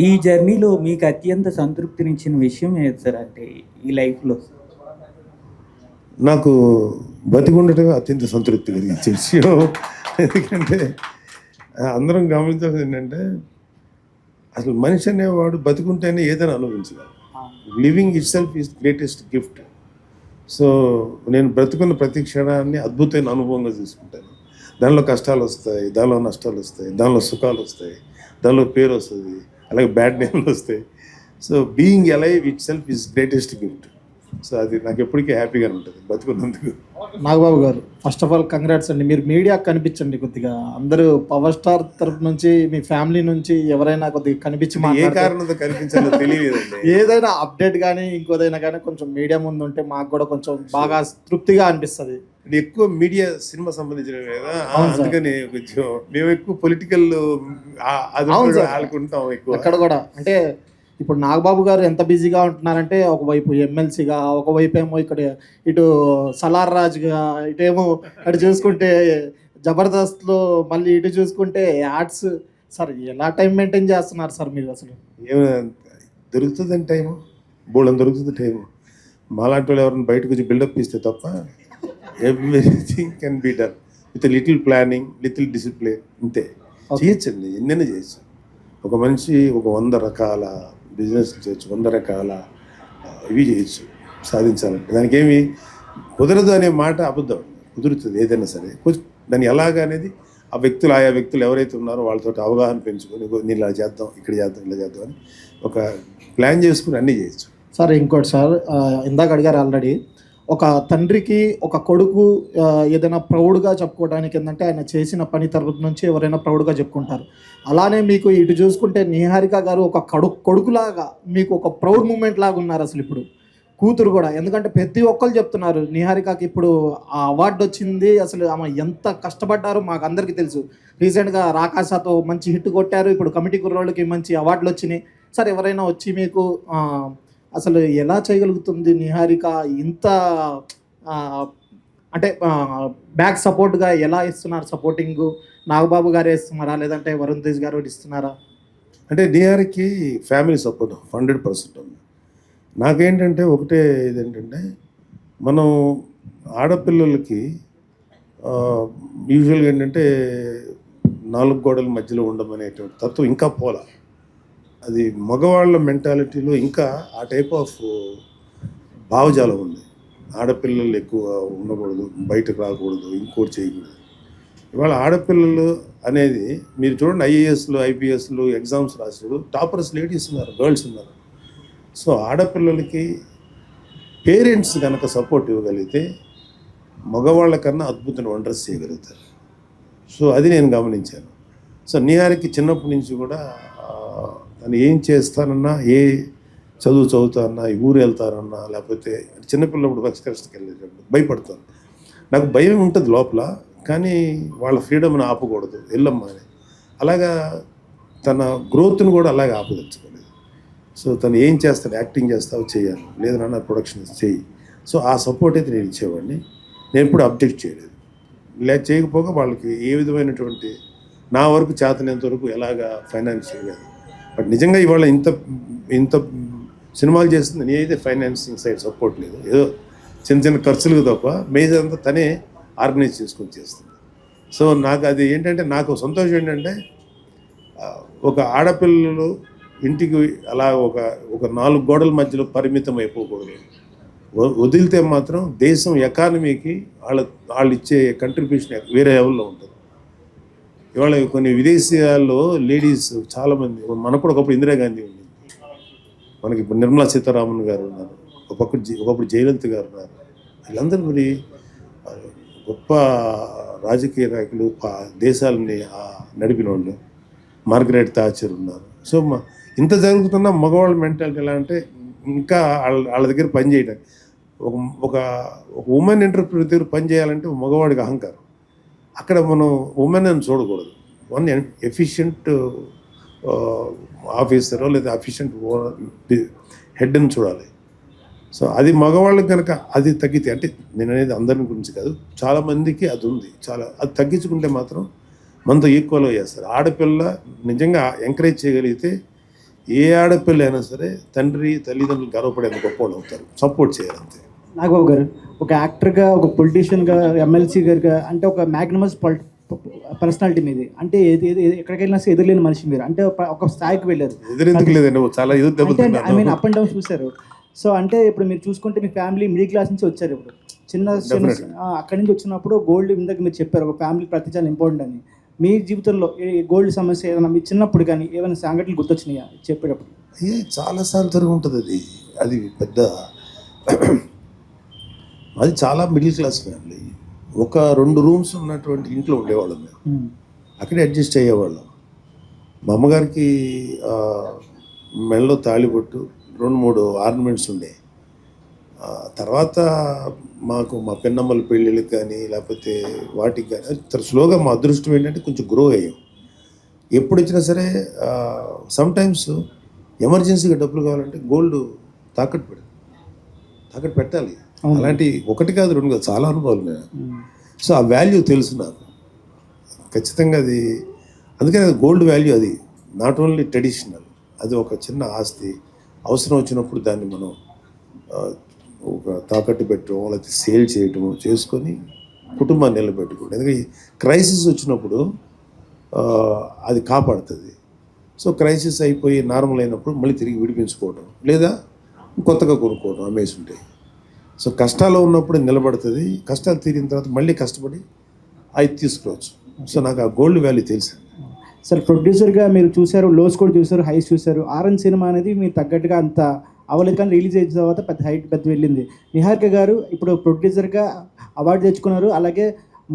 ఈ జర్నీలో మీకు అత్యంత సంతృప్తినిచ్చిన విషయం ఏది సార్? అంటే ఈ లైఫ్లో నాకు బతికుండటం అత్యంత సంతృప్తి కలిగించే విషయం. ఎందుకంటే అందరం గమనించాల్సింది ఏంటంటే అసలు మనిషి అనేవాడు బతికుంటేనే ఏదైనా అనుభవించగలరు. Living itself is greatest gift. So నేను బ్రతుకున్న ప్రతి క్షణాన్ని అద్భుతమైన అనుభవంగా తీసుకుంటాను. దానిలో కష్టాలు వస్తాయి, దానిలో నష్టాలు వస్తాయి, దానిలో సుఖాలు వస్తాయి, దానిలో పేరు వస్తుంది, అలాగే బ్యాడ్ నేమ్లు వస్తాయి. So being alive it self is greatest gift. So అది నాకు ఎప్పటికీ హ్యాపీగానే ఉంటుంది బతుకున్నందుకు. నాగబాబు గారు, ఫస్ట్ ఆఫ్ ఆల్ కంగ్రాట్స్ అండి. మీరు మీడియా కనిపించండి కొద్దిగా. అందరూ పవర్ స్టార్ తరఫు నుంచి మీ ఫ్యామిలీ నుంచి ఎవరైనా కొద్దిగా కనిపించి ఏ కారణంతో కనిపించాలో తెలియలేదండి. ఏదైనా అప్డేట్ కానీ ఇంకోదైనా కానీ కొంచెం మీడియా ముందు ఉంటే మాకు కూడా కొంచెం బాగా తృప్తిగా అనిపిస్తుంది. ఎక్కువ మీడియా సినిమా సంబంధించినవి కదా, అందుకని కొంచెం మేము ఎక్కువ పొలిటికల్ ఆడుకుంటాం ఎక్కువ. అక్కడ కూడా అంటే ఇప్పుడు నాగబాబు గారు ఎంత బిజీగా ఉంటున్నారంటే ఒకవైపు ఎమ్మెల్సీగా, ఒకవైపు ఏమో ఇక్కడ ఇటు సలార్ రాజుగా, ఇటేమో అటు చూసుకుంటే జబర్దస్త్లో, మళ్ళీ ఇటు చూసుకుంటే యాడ్స్. సార్ ఎలా టైం మెయింటైన్ చేస్తున్నారు సార్ మీరు? అసలు ఏమైనా దొరుకుతుందని టైము, బోల్డని దొరుకుతుంది టైము. మాలాంటి వాళ్ళు ఎవరైనా బయటకు వచ్చి బిల్డప్ ఇస్తే తప్ప everything can be done with little planning, little discipline. ఇంతే చేయొచ్చండి, ఎన్నైనా చేయొచ్చు. ఒక మనిషి ఒక 100 రకాల బిజినెస్ చేయొచ్చు, 100 రకాల ఇవి చేయొచ్చు సాధించాలంటే. దానికి ఏమి కుదరదు అనే మాట అబద్ధం. కుదురుతుంది ఏదైనా సరే. దాన్ని ఎలాగా అనేది ఆయా వ్యక్తులు ఎవరైతే ఉన్నారో వాళ్ళతో అవగాహన పెంచుకొని నేను ఇలా చేద్దాం, ఇక్కడ చేద్దాం, ఇలా చేద్దాం అని ఒక ప్లాన్ చేసుకుని అన్నీ చేయొచ్చు. సార్ ఇంకోటి సార్, ఇందాక అడిగారు ఆల్రెడీ, ఒక తండ్రికి ఒక కొడుకు ఏదైనా ప్రౌడ్గా చెప్పుకోవడానికి ఏంటంటే ఆయన చేసిన పని తరపు నుంచి ఎవరైనా ప్రౌడ్గా చెప్పుకుంటారు. అలానే మీకు ఇటు చూసుకుంటే నిహారిక గారు ఒక కొడుకులాగా మీకు ఒక ప్రౌడ్ మూమెంట్ లాగా ఉన్నారు అసలు ఇప్పుడు. కూతురు కూడా, ఎందుకంటే ప్రతి ఒక్కరు చెప్తున్నారు నిహారికకి ఇప్పుడు ఆ అవార్డు వచ్చింది, అసలు ఆమె ఎంత కష్టపడ్డారో మాకు అందరికీ తెలుసు. రీసెంట్గా రాకాసాతో మంచి హిట్ కొట్టారు, ఇప్పుడు కమిటీ కుర్రోళ్ళకి మంచి అవార్డులు వచ్చినాయి. సార్ ఎవరైనా వచ్చి మీకు అసలు ఎలా చేయగలుగుతుంది నిహారిక ఇంత అంటే బ్యాక్ సపోర్ట్గా ఎలా ఇస్తున్నారు? సపోర్టింగ్ నాగబాబు గారే ఇస్తున్నారా లేదంటే వరుణ్ తేజ్ గారు ఇస్తున్నారా? అంటే నిహారికకి ఫ్యామిలీ సపోర్ట్ 100% ఉంది. నాకేంటంటే ఒకటే ఇదేంటంటే, మనం ఆడపిల్లలకి యూజువల్గా ఏంటంటే 4 గోడల మధ్యలో ఉండమనేటువంటి తత్వం ఇంకా పోలా. అది మగవాళ్ళ మెంటాలిటీలో ఇంకా ఆ టైప్ ఆఫ్ భావజాలం ఉంది. ఆడపిల్లలు ఎక్కువ ఉండకూడదు, బయటకు రాకూడదు, ఇంకోటి చేయకూడదు. ఇవాళ ఆడపిల్లలు అనేది మీరు చూడండి, ఐఏఎస్లు ఐపీఎస్లు ఎగ్జామ్స్ రాసారు, టాపర్స్ లేడీస్ ఉన్నారు, గర్ల్స్ ఉన్నారు. సో ఆడపిల్లలకి పేరెంట్స్ కనుక సపోర్ట్ ఇవ్వగలిగితే మగవాళ్ళ కన్నా అద్భుతమైన వండర్స్ చేయగలుగుతారు. సో అది నేను గమనించాను. సో నిహారికి చిన్నప్పటి నుంచి కూడా తను ఏం చేస్తానన్నా, ఏ చదువు చదువుతానన్నా, ఊరు వెళ్తానన్నా, లేకపోతే చిన్నపిల్లప్పుడు ఎక్స్కర్షన్కి వెళ్ళేటప్పుడు భయపడతాను. నాకు భయం ఉంటుంది లోపల, కానీ వాళ్ళ ఫ్రీడమ్ని ఆపకూడదు, వెళ్ళమ్మా అని. అలాగా తన గ్రోత్ను కూడా అలాగే ఆపదలుచుకోలేదు. సో తను ఏం చేస్తాడు, యాక్టింగ్ చేస్తావు చేయాలి, లేదు నాన్న ప్రొడక్షన్ చేయి. సో ఆ సపోర్ట్ అయితే నేను ఇచ్చేవాడిని. నేను ఎప్పుడు అబ్జెక్ట్ చేయలేదు. చేయకపోగా వాళ్ళకి ఏ విధమైనటువంటి నా వరకు చేతనంత వరకు ఎలాగా ఫైనాన్స్ చేయలేదు. బట్ నిజంగా ఇవాళ ఇంత సినిమాలు చేస్తుంది, నేనైతే ఫైనాన్సింగ్ సైడ్ సపోర్ట్ లేదు. ఏదో చిన్న చిన్న ఖర్చులకు తప్ప మేజర్ అంతా తనే ఆర్గనైజ్ చేసుకొని చేస్తుంది. సో నాకు అది ఏంటంటే, నాకు సంతోషం ఏంటంటే, ఒక ఆడపిల్లలు ఇంటికి అలా ఒక 4 గోడల మధ్యలో పరిమితం అయిపోకూడదు. వదిలితే మాత్రం దేశం ఎకానమీకి వాళ్ళు ఇచ్చే కంట్రిబ్యూషన్ వేరే లెవెల్లో ఉంటుంది. ఇవాళ కొన్ని విదేశీయాల్లో లేడీస్ చాలామంది, మనకు కూడా ఒకప్పుడు ఇందిరాగాంధీ ఉంది, మనకి ఇప్పుడు నిర్మలా సీతారామన్ గారు ఉన్నారు, ఒకప్పుడు జయలలిత గారు ఉన్నారు. వీళ్ళందరూ మరి గొప్ప రాజకీయ నాయకులు, దేశాలని నడిపిన వాళ్ళు. మార్గరెట్ థాచర్ ఉన్నారు. సో ఇంత జరుగుతున్న మగవాళ్ళ మెంటాలిటీ ఎలా అంటే, ఇంకా వాళ్ళ దగ్గర పని చేయడానికి, ఒక ఉమెన్ ఎంటర్ప్రీనర్ దగ్గర పని చేయాలంటే మగవాడికి అహంకారం. అక్కడ మనం ఉమెన్ అని చూడకూడదు. వన్ ఎఫిషియంట్ ఆఫీసరో లేదా ఎఫిషియంట్ హెడ్ అని చూడాలి. సో అది మగవాళ్ళకి కనుక అది తగ్గితే, అంటే నేను అనేది అందరి గురించి కాదు, చాలామందికి అది ఉంది. అది తగ్గించుకుంటే మాత్రం మనతో ఈక్వల్గా చేస్తారు. ఆడపిల్ల నిజంగా ఎంకరేజ్ చేయగలిగితే ఏ ఆడపిల్ల అయినా సరే తండ్రి తల్లిదండ్రులు గర్వపడేందుకు గొప్పవాళ్ళు అవుతారు. సపోర్ట్ చేయాలంతే. నాగబాబు గారు ఒక యాక్టర్గా, ఒక పొలిటీషియన్గా, ఎమ్మెల్సీ గారుగా, అంటే ఒక మ్యాగ్నమస్ పర్సనాలిటీ మీది. అంటే ఎక్కడికి వెళ్ళినా సరే ఎదురులేని మనిషి మీరు. అంటే ఒక స్థాయికి వెళ్ళారు. ఎదురెందుకు లేదండి, చాలా I mean up and down చూశారు. సో అంటే ఇప్పుడు మీరు చూసుకుంటే మీ ఫ్యామిలీ మిడిల్ క్లాస్ నుంచి వచ్చారు. ఇప్పుడు చిన్న అక్కడి నుంచి వచ్చినప్పుడు గోల్డ్, ఇందాక మీరు చెప్పారు ఒక ఫ్యామిలీ ప్రతి చాలా ఇంపార్టెంట్ అని. మీ జీవితంలో గోల్డ్ సమస్య ఏదైనా మీ చిన్నప్పుడు కానీ ఏమైనా సంఘటనలు గుర్తొచ్చినాయా చెప్పేటప్పుడు? చాలాసార్లు జరిగి ఉంటుంది. అది పెద్ద అది చాలా మిడిల్ క్లాస్ ఫ్యామిలీ. ఒక 2 రూమ్స్ ఉన్నటువంటి ఇంట్లో ఉండేవాళ్ళం మేము. అక్కడే అడ్జస్ట్ అయ్యేవాళ్ళం. మా అమ్మగారికి మెడలో తాళిబొట్టు, 2-3 ఆర్నమెంట్స్ ఉండే. తర్వాత మాకు మా పెన్నమ్మల పెళ్ళిళ్ళకి కానీ లేకపోతే వాటికి కానీ స్లోగా మా అదృష్టం ఏంటంటే కొంచెం గ్రో అయ్యాం. ఎప్పుడు వచ్చినా సరే సమ్టైమ్స్ ఎమర్జెన్సీగా డబ్బులు కావాలంటే గోల్డ్ తాకట్టు పెట్టాలి. అలాంటి 1 కాదు 2 కాదు, చాలా అనుభవాలు నేను. సో ఆ వాల్యూ తెలుసు నాకు ఖచ్చితంగా. అది అందుకని గోల్డ్ వాల్యూ అది నాట్ ఓన్లీ ట్రెడిషనల్, అది ఒక చిన్న ఆస్తి. అవసరం వచ్చినప్పుడు దాన్ని మనం ఒక తాకట్టు పెట్టడం లేకపోతే సేల్ చేయటం చేసుకొని కుటుంబాన్ని నిలబెట్టుకోవడం. ఎందుకంటే క్రైసిస్ వచ్చినప్పుడు అది కాపాడుతుంది. సో క్రైసిస్ అయిపోయి నార్మల్ అయినప్పుడు మళ్ళీ తిరిగి విడిపించుకోవడం లేదా కొత్తగా కొనుక్కోవడం అమ్మేసి ఉంటాయి. సో కష్టాలు ఉన్నప్పుడు నిలబడుతుంది, కష్టాలు తీరిన తర్వాత మళ్ళీ కష్టపడి అవి తీసుకోవచ్చు. సో నాకు ఆ గోల్డ్ వాల్యూ తెలుసు. సార్ ప్రొడ్యూసర్గా మీరు చూశారు, లోస్ కూడా చూశారు, హైస్ చూశారు. ఆరెంజ్ సినిమా అనేది మీరు తగ్గట్టుగా అంత అవ్వలేదు, కానీ రిలీజ్ అయిన తర్వాత పెద్ద వెళ్ళింది. నిహారిక గారు ఇప్పుడు ప్రొడ్యూసర్గా అవార్డు తెచ్చుకున్నారు, అలాగే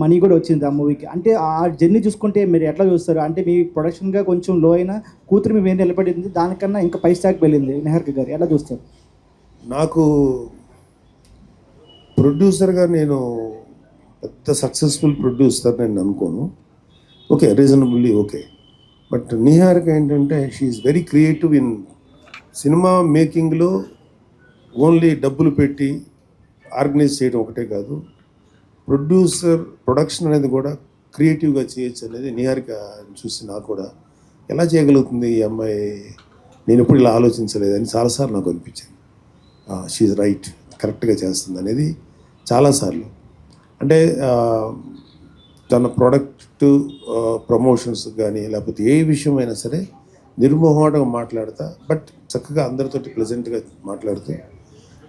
మనీ కూడా వచ్చింది ఆ మూవీకి. అంటే ఆ జర్నీ చూసుకుంటే మీరు ఎట్లా చూస్తారు? అంటే మీ ప్రొడక్షన్గా కొంచెం లో అయినా కూతురు మీ మీద నిలబడింది, దానికన్నా ఇంకా పై స్టాక్ వెళ్ళింది నిహారిక గారు, ఎలా చూస్తారు? నాకు ప్రొడ్యూసర్గా నేను పెద్ద సక్సెస్ఫుల్ ప్రొడ్యూసర్ నేను అనుకోను. Okay, reasonably okay. But Niharika ఏంటంటే she's very creative in cinema మేకింగ్లో. ఓన్లీ డబ్బులు పెట్టి ఆర్గనైజ్ చేయడం ఒకటే కాదు, ప్రొడక్షన్ అనేది కూడా క్రియేటివ్గా చేయొచ్చు అనేది నిహారిక చూసి నాకు కూడా ఎలా చేయగలుగుతుంది ఈ అమ్మాయి, నేను ఎప్పుడు ఇలా ఆలోచించలేదు అని చాలాసార్లు నాకు అనిపించింది. షీఈ్ రైట్, కరెక్ట్గా చేస్తుంది అనేది చాలాసార్లు. అంటే తన ప్రోడక్ట్ ప్రమోషన్స్ కానీ లేకపోతే ఏ విషయమైనా సరే నిర్మోహమాటంగా మాట్లాడతా, బట్ చక్కగా అందరితోటి ప్లెజెంట్గా మాట్లాడుతూ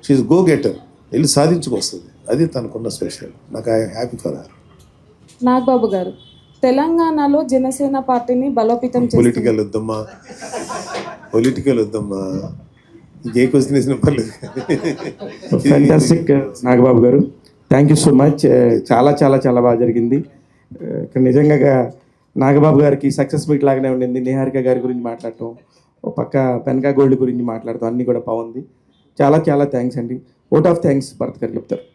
షీఈ్ గో గెటర్, వెళ్ళి సాధించుకొస్తుంది. అది తనకున్న స్పెషల్. నాకు హ్యాపీ ఫర్ హర్. నాగబాబు గారు, తెలంగాణలో జనసేన పార్టీని బలోపేతం పొలిటికల్ వద్దమ్మా, ఇంకే క్వశ్చన్ వేసిన పర్లేదు. ఫ్యాంటాస్టిక్ నాగబాబు గారు, థ్యాంక్ యూ సో మచ్. చాలా చాలా చాలా బాగా జరిగింది. ఇక్కడ నిజంగా నాగబాబు గారికి సక్సెస్ మీట్ లాగానే ఉండింది. నిహారిక గారి గురించి మాట్లాడటం, ఒక పక్క పెనకా గోల్డ్ గురించి మాట్లాడటం, అన్నీ కూడా బాగుంది. చాలా చాలా థ్యాంక్స్ అండి. ఓట్ ఆఫ్ థ్యాంక్స్ భరత్ గారు చెప్తారు.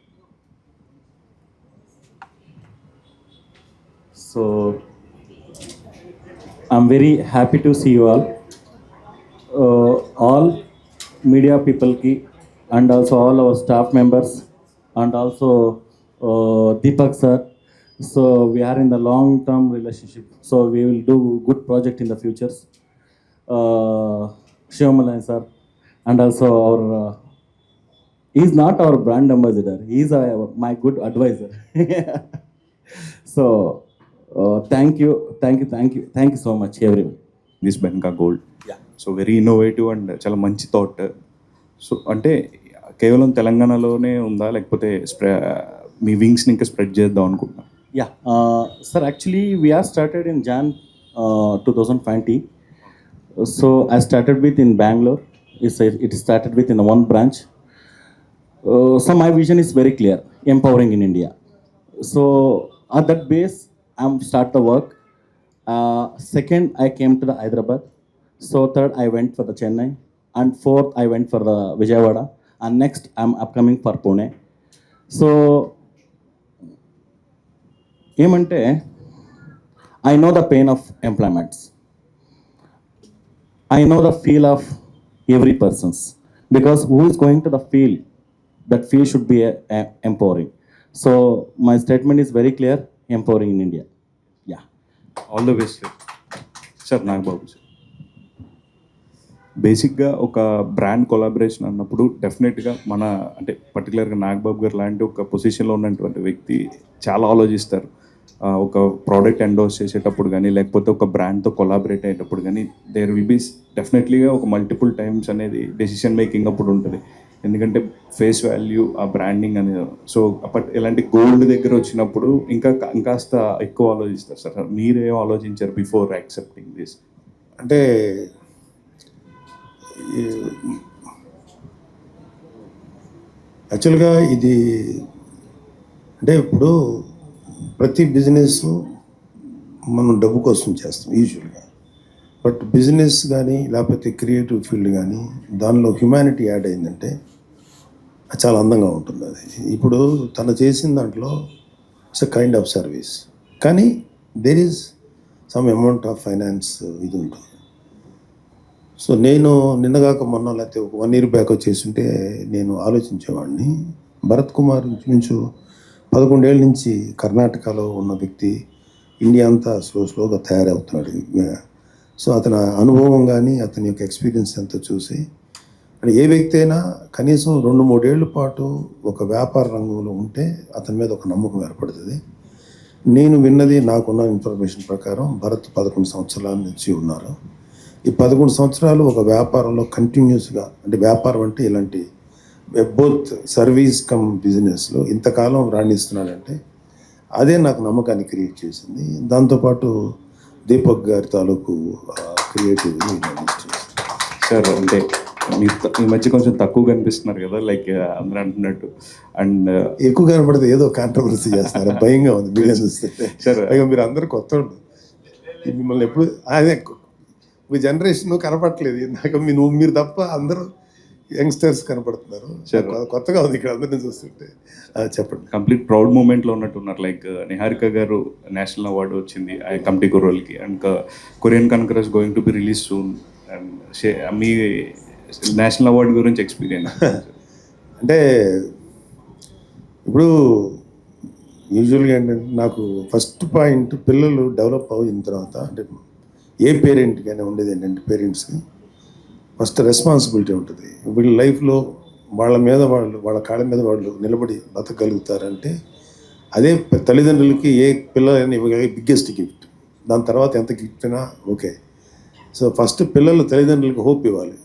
So I'm very happy to see you all media people ki, and also all our staff members, and also Deepak sir. So we are in the long term relationship, so we will do good project in the futures. Shivamalayan sir, and also our he's not our brand ambassador, he's my good advisor. So thank you so much everyone. This Benaka gold. So very innovative and చాలా మంచి thought. So అంటే కేవలం తెలంగాణలోనే ఉందా, లేకపోతే మీ వింగ్స్ని ఇంకా spread చేద్దాం అనుకుంటున్నా? Yeah, sir, actually we are started in Jan 2020. So I started with in Bangalore. It started with in one branch. So my vision is very clear, empowering in India. So at that base, I'm start the work. Second, I came to the Hyderabad. So third, I went for the Chennai, and fourth, I went for the Vijayawada, and next, I'm upcoming for Pune. So, ఏమంటే I know the pain of employments. I know the feel of every person's, because who is going to the field, that field should be empowering. So my statement is very clear, empowering in India. Yeah. All the best sir. Nagababu sir, బేసిక్గా ఒక brand collaboration అన్నప్పుడు డెఫినెట్గా మన అంటే పర్టికులర్గా నాగబాబు గారు లాంటి ఒక పొజిషన్లో ఉన్నటువంటి వ్యక్తి చాలా ఆలోచిస్తారు. ఒక ప్రోడక్ట్ ఎండోర్స్ చేసేటప్పుడు కానీ లేకపోతే ఒక బ్రాండ్తో కొలాబరేట్ అయ్యేటప్పుడు కానీ దేర్ విల్ బీ డెఫినెట్లీగా ఒక మల్టిపుల్ టైమ్స్ అనేది డెసిషన్ మేకింగ్ అప్పుడు ఉంటుంది. ఎందుకంటే ఫేస్ వాల్యూ, ఆ బ్రాండింగ్ అనేది. సో ఇలాంటి గోల్డ్ దగ్గర వచ్చినప్పుడు ఇంకాస్త ఎక్కువ ఆలోచిస్తారు సార్. మీరేం ఆలోచించారు బిఫోర్ యాక్సెప్టింగ్ దిస్? అంటే యాక్చువల్గా ఇది అంటే ఇప్పుడు ప్రతి బిజినెస్ మనం డబ్బు కోసం చేస్తాం యూజువల్గా. బట్ బిజినెస్ కానీ లేకపోతే క్రియేటివ్ ఫీల్డ్ కానీ దానిలో హ్యుమానిటీ యాడ్ అయిందంటే అది చాలా అందంగా ఉంటుంది. అది ఇప్పుడు తను చేసిన దాంట్లో it's a kind of service, కానీ there is some amount of finance ఇది ఉంటుంది. సో నేను నిన్నగాక మొన్న లేకపోతే ఒక 1 year బ్యాక్ చేస్తుంటే నేను ఆలోచించేవాడిని, భరత్ కుమార్ నుంచి 11 ఏళ్ళ నుంచి కర్ణాటకలో ఉన్న వ్యక్తి ఇండియా అంతా స్లోగా తయారవుతున్నాడు. సో అతని అనుభవం కానీ అతని యొక్క ఎక్స్పీరియన్స్ అంతా చూసి అంటే ఏ వ్యక్తి అయినా కనీసం 2-3 ఏళ్ళ పాటు ఒక వ్యాపార రంగంలో ఉంటే అతని మీద ఒక నమ్మకం ఏర్పడుతుంది. నేను విన్నది, నాకున్న ఇన్ఫర్మేషన్ ప్రకారం భరత్ 11 సంవత్సరాల నుంచి ఉన్నారు. ఈ 11 సంవత్సరాలు ఒక వ్యాపారంలో కంటిన్యూస్గా, అంటే వ్యాపారం అంటే ఇలాంటి బోత్ సర్వీస్ కమ్ బిజినెస్లో ఇంతకాలం రాణిస్తున్నాడంటే అదే నాకు నమ్మకాన్ని క్రియేట్ చేసింది. దాంతోపాటు దీపక్ గారి తాలూకు క్రియేటివ్ సార్. అంటే మీరు ఈ మధ్య కొంచెం తక్కువ కనిపిస్తున్నారు కదా, లైక్ అందరూ అంటున్నట్టు. అండ్ ఎక్కువ కనపడితే ఏదో కాంట్రవర్సీ చేస్తారు, భయంగా ఉంది మీడియా చూస్తుంటే. సరే. పైగా మీరు అందరూ కొత్త వాళ్ళు, మిమ్మల్ని ఎప్పుడు అదే మీ జనరేషన్ కనపడట్లేదు నాకు, మీరు తప్ప అందరూ యంగ్స్టర్స్ కనపడుతున్నారు. కొత్తగా ఉంది ఇక్కడ అందరిని చూస్తుంటే. చెప్పండి. కంప్లీట్ ప్రౌడ్ మూమెంట్లో ఉన్నట్టున్నారు. Like Niharika garu national award వచ్చింది ఆ కమిటీ కుర్రోల్కి, and Korean Kanakaraju going to be release soon. And మీ నేషనల్ అవార్డు గురించి ఎక్స్పీరియన్స్ అంటే ఇప్పుడు యూజువల్గా ఏంటంటే నాకు ఫస్ట్ పాయింట్ పిల్లలు డెవలప్ అయిన తర్వాత, అంటే ఏ పేరెంట్కైనా ఉండేది ఏంటంటే పేరెంట్స్కి ఫస్ట్ రెస్పాన్సిబిలిటీ ఉంటుంది. వీళ్ళ లైఫ్లో వాళ్ళ కాళ్ళ మీద వాళ్ళు నిలబడి బతకగలుగుతారంటే అదే తల్లిదండ్రులకి ఏ పిల్లలైనా ఇవ్వగలిగే బిగ్గెస్ట్ గిఫ్ట్. దాని తర్వాత ఎంత గిఫ్ట్ అయినా ఓకే. సో ఫస్ట్ పిల్లలు తల్లిదండ్రులకు హోప్ ఇవ్వాలి.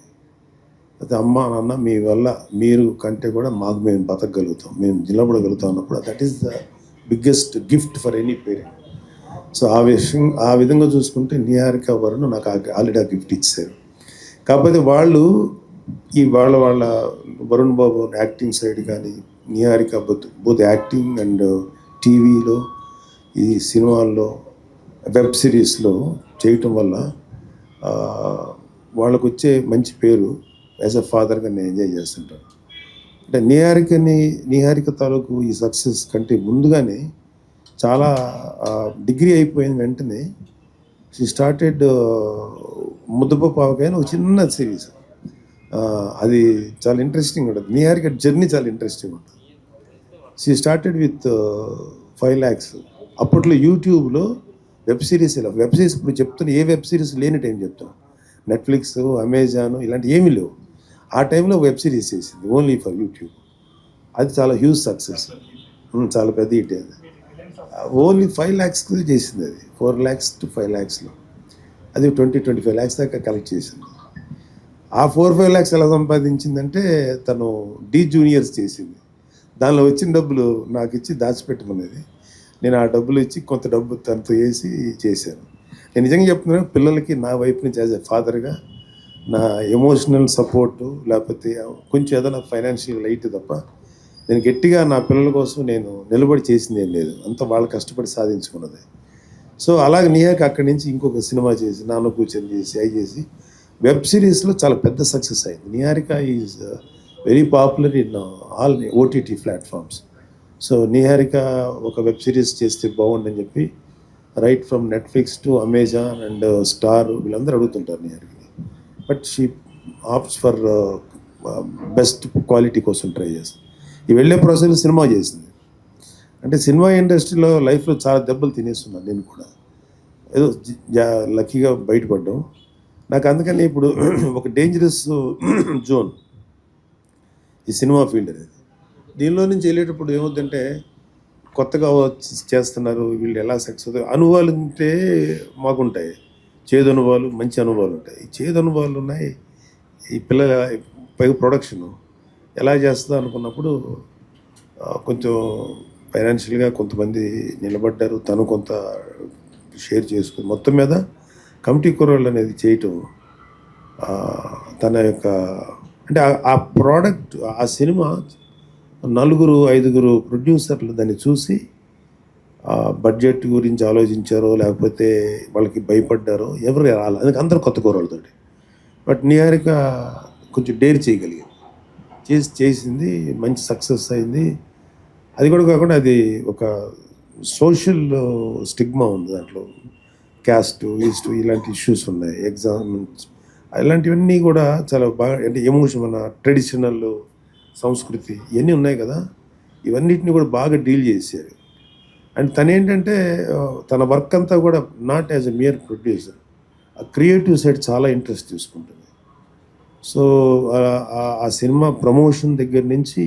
అయితే అమ్మ నాన్న మీ వల్ల మీరు కంటే కూడా మాకు మేము బతకగలుగుతాం, మేము నిలబడగలుగుతాం అన్నప్పుడు that is the biggest gift for any parent. So ఆ విధంగా చూసుకుంటే నిహారిక వరుణ్ నాకు ఆల్రెడీ ఆ గిఫ్ట్ ఇచ్చారు. కాకపోతే వాళ్ళు వాళ్ళ వరుణ్ బాబు యాక్టింగ్ సైడ్ కానీ, నిహారిక బోత్ యాక్టింగ్ అండ్ టీవీలో, ఈ సినిమాల్లో, వెబ్ సిరీస్లో చేయటం వల్ల వాళ్ళకు వచ్చే మంచి పేరు యాజ్ అ ఫాదర్గా నేను ఎంజాయ్ చేస్తుంటాను. అంటే నిహారిక తాలూకు ఈ సక్సెస్ కంటే ముందుగానే చాలా డిగ్రీ అయిపోయిన వెంటనే షీ స్టార్టెడ్ ముద్దపప్పు ఆవకాయని ఒక చిన్న సిరీస్. అది చాలా ఇంట్రెస్టింగ్ ఉంటుంది. నిహారిక జర్నీ చాలా ఇంట్రెస్టింగ్ ఉంటుంది. She started with 5 lakhs. అప్పట్లో యూట్యూబ్లో వెబ్ సిరీస్ ఇప్పుడు చెప్తున్నా, ఏ వెబ్ సిరీస్ లేని టైం చెప్తాను. నెట్ఫ్లిక్స్, అమెజాన్ ఇలాంటి ఏమీ లేవు. ఆ టైంలో వెబ్ సిరీస్ చేసింది ఓన్లీ ఫర్ యూట్యూబ్. అది చాలా హ్యూజ్ సక్సెస్, చాలా పెద్ద హిట్. అది ఓన్లీ 5 lakhs చేసింది. అది 4 lakhs to 5 lakhsలో అది 20-25 lakhs దాకా కలెక్ట్ చేసింది. ఆ 4-5 lakhs ఎలా సంపాదించిందంటే తను డి జూనియర్స్ చేసింది. దానిలో వచ్చిన డబ్బులు నాకు ఇచ్చి దాచిపెట్టుకునేది. నేను ఆ డబ్బులు ఇచ్చి కొంత డబ్బు తనతో వేసి చేశాను. నేను నిజంగా చెప్తున్నాను, పిల్లలకి నా వైపు నుంచి యాజ్ ఎ ఫాదర్గా నా ఎమోషనల్ సపోర్టు, లేకపోతే కొంచెం ఏదైనా ఫైనాన్షియల్ లైట్ తప్ప నేను గట్టిగా నా పిల్లల కోసం నేను నిలబడి చేసింది ఏం లేదు. అంతా వాళ్ళు కష్టపడి సాధించుకున్నది. సో అలాగే నిహారిక అక్కడి నుంచి ఇంకొక సినిమా చేసి, నాన్న కూర్చొని చేసి, అవి చేసి వెబ్ సిరీస్లో చాలా పెద్ద సక్సెస్ అయింది. Niharika is very popular in all OTT platforms. So Niharika ఒక వెబ్ సిరీస్ చేస్తే బాగుండని చెప్పి right from Netflix to Amazon and Star వీళ్ళందరూ అడుగుతుంటారు నిహారికని. But she opts for best quality కోసం ట్రై చేస్తుంది. ఈ వెళ్ళే ప్రాసెస్ సినిమా చేసింది. అంటే సినిమా ఇండస్ట్రీలో లైఫ్లో చాలా దెబ్బలు తినేస్తున్నాను నేను కూడా. ఏదో లక్కీగా బయటపడ్డాం. నాకు అందుకని ఇప్పుడు ఒక డేంజరస్ జోన్ ఈ సినిమా ఫీల్డ్ అనేది. దీనిలో నుంచి వెళ్ళేటప్పుడు ఏమవుతుందంటే కొత్తగా చేస్తున్నారు వీళ్ళు, ఎలా సక్సెస్ అనుభవాలు ఉంటే మాకుంటాయి, చేదు అనుభవాలు, మంచి అనుభవాలు ఉంటాయి. ఈ చేదు అనుభవాలు ఉన్నాయి. ఈ పిల్లల పైగా ప్రొడక్షన్ ఎలా చేస్తుందో అనుకున్నప్పుడు కొంచెం ఫైనాన్షియల్గా కొంతమంది నిలబడ్డారు, తను కొంత షేర్ చేసుకుని మొత్తం మీద కమిటీ కుర్రోళ్ళు అనేది చేయటం తన యొక్క అంటే ఆ ప్రోడక్ట్, ఆ సినిమా 4-5 ప్రొడ్యూసర్లు దాన్ని చూసి బడ్జెట్ గురించి ఆలోచించారో లేకపోతే వాళ్ళకి భయపడ్డారో ఎవరు రాలి, అందుకే అందరూ కొత్త కూరలతో. బట్ నిహారిక కొంచెం డేర్ చేయగలిగింది, చేసింది, మంచి సక్సెస్ అయింది. అది కూడా కాకుండా అది ఒక సోషల్ స్టిగ్మా ఉంది దాంట్లో, క్యాస్ట్ ఈస్ట్ ఇలాంటి ఇష్యూస్ ఉన్నాయి, ఎగ్జామ్స్ ఇలాంటివన్నీ కూడా చాలా బాగా, అంటే ఎమోషన్, మన ట్రెడిషనల్ సంస్కృతి ఇవన్నీ ఉన్నాయి కదా, ఇవన్నిటిని కూడా బాగా డీల్ చేశారు. అండ్ తనేంటంటే తన వర్క్ అంతా కూడా not as a mere producer, ఆ క్రియేటివ్ సైడ్ చాలా ఇంట్రెస్ట్ తీసుకుంటుంది. సో ఆ సినిమా ప్రమోషన్ దగ్గర నుంచి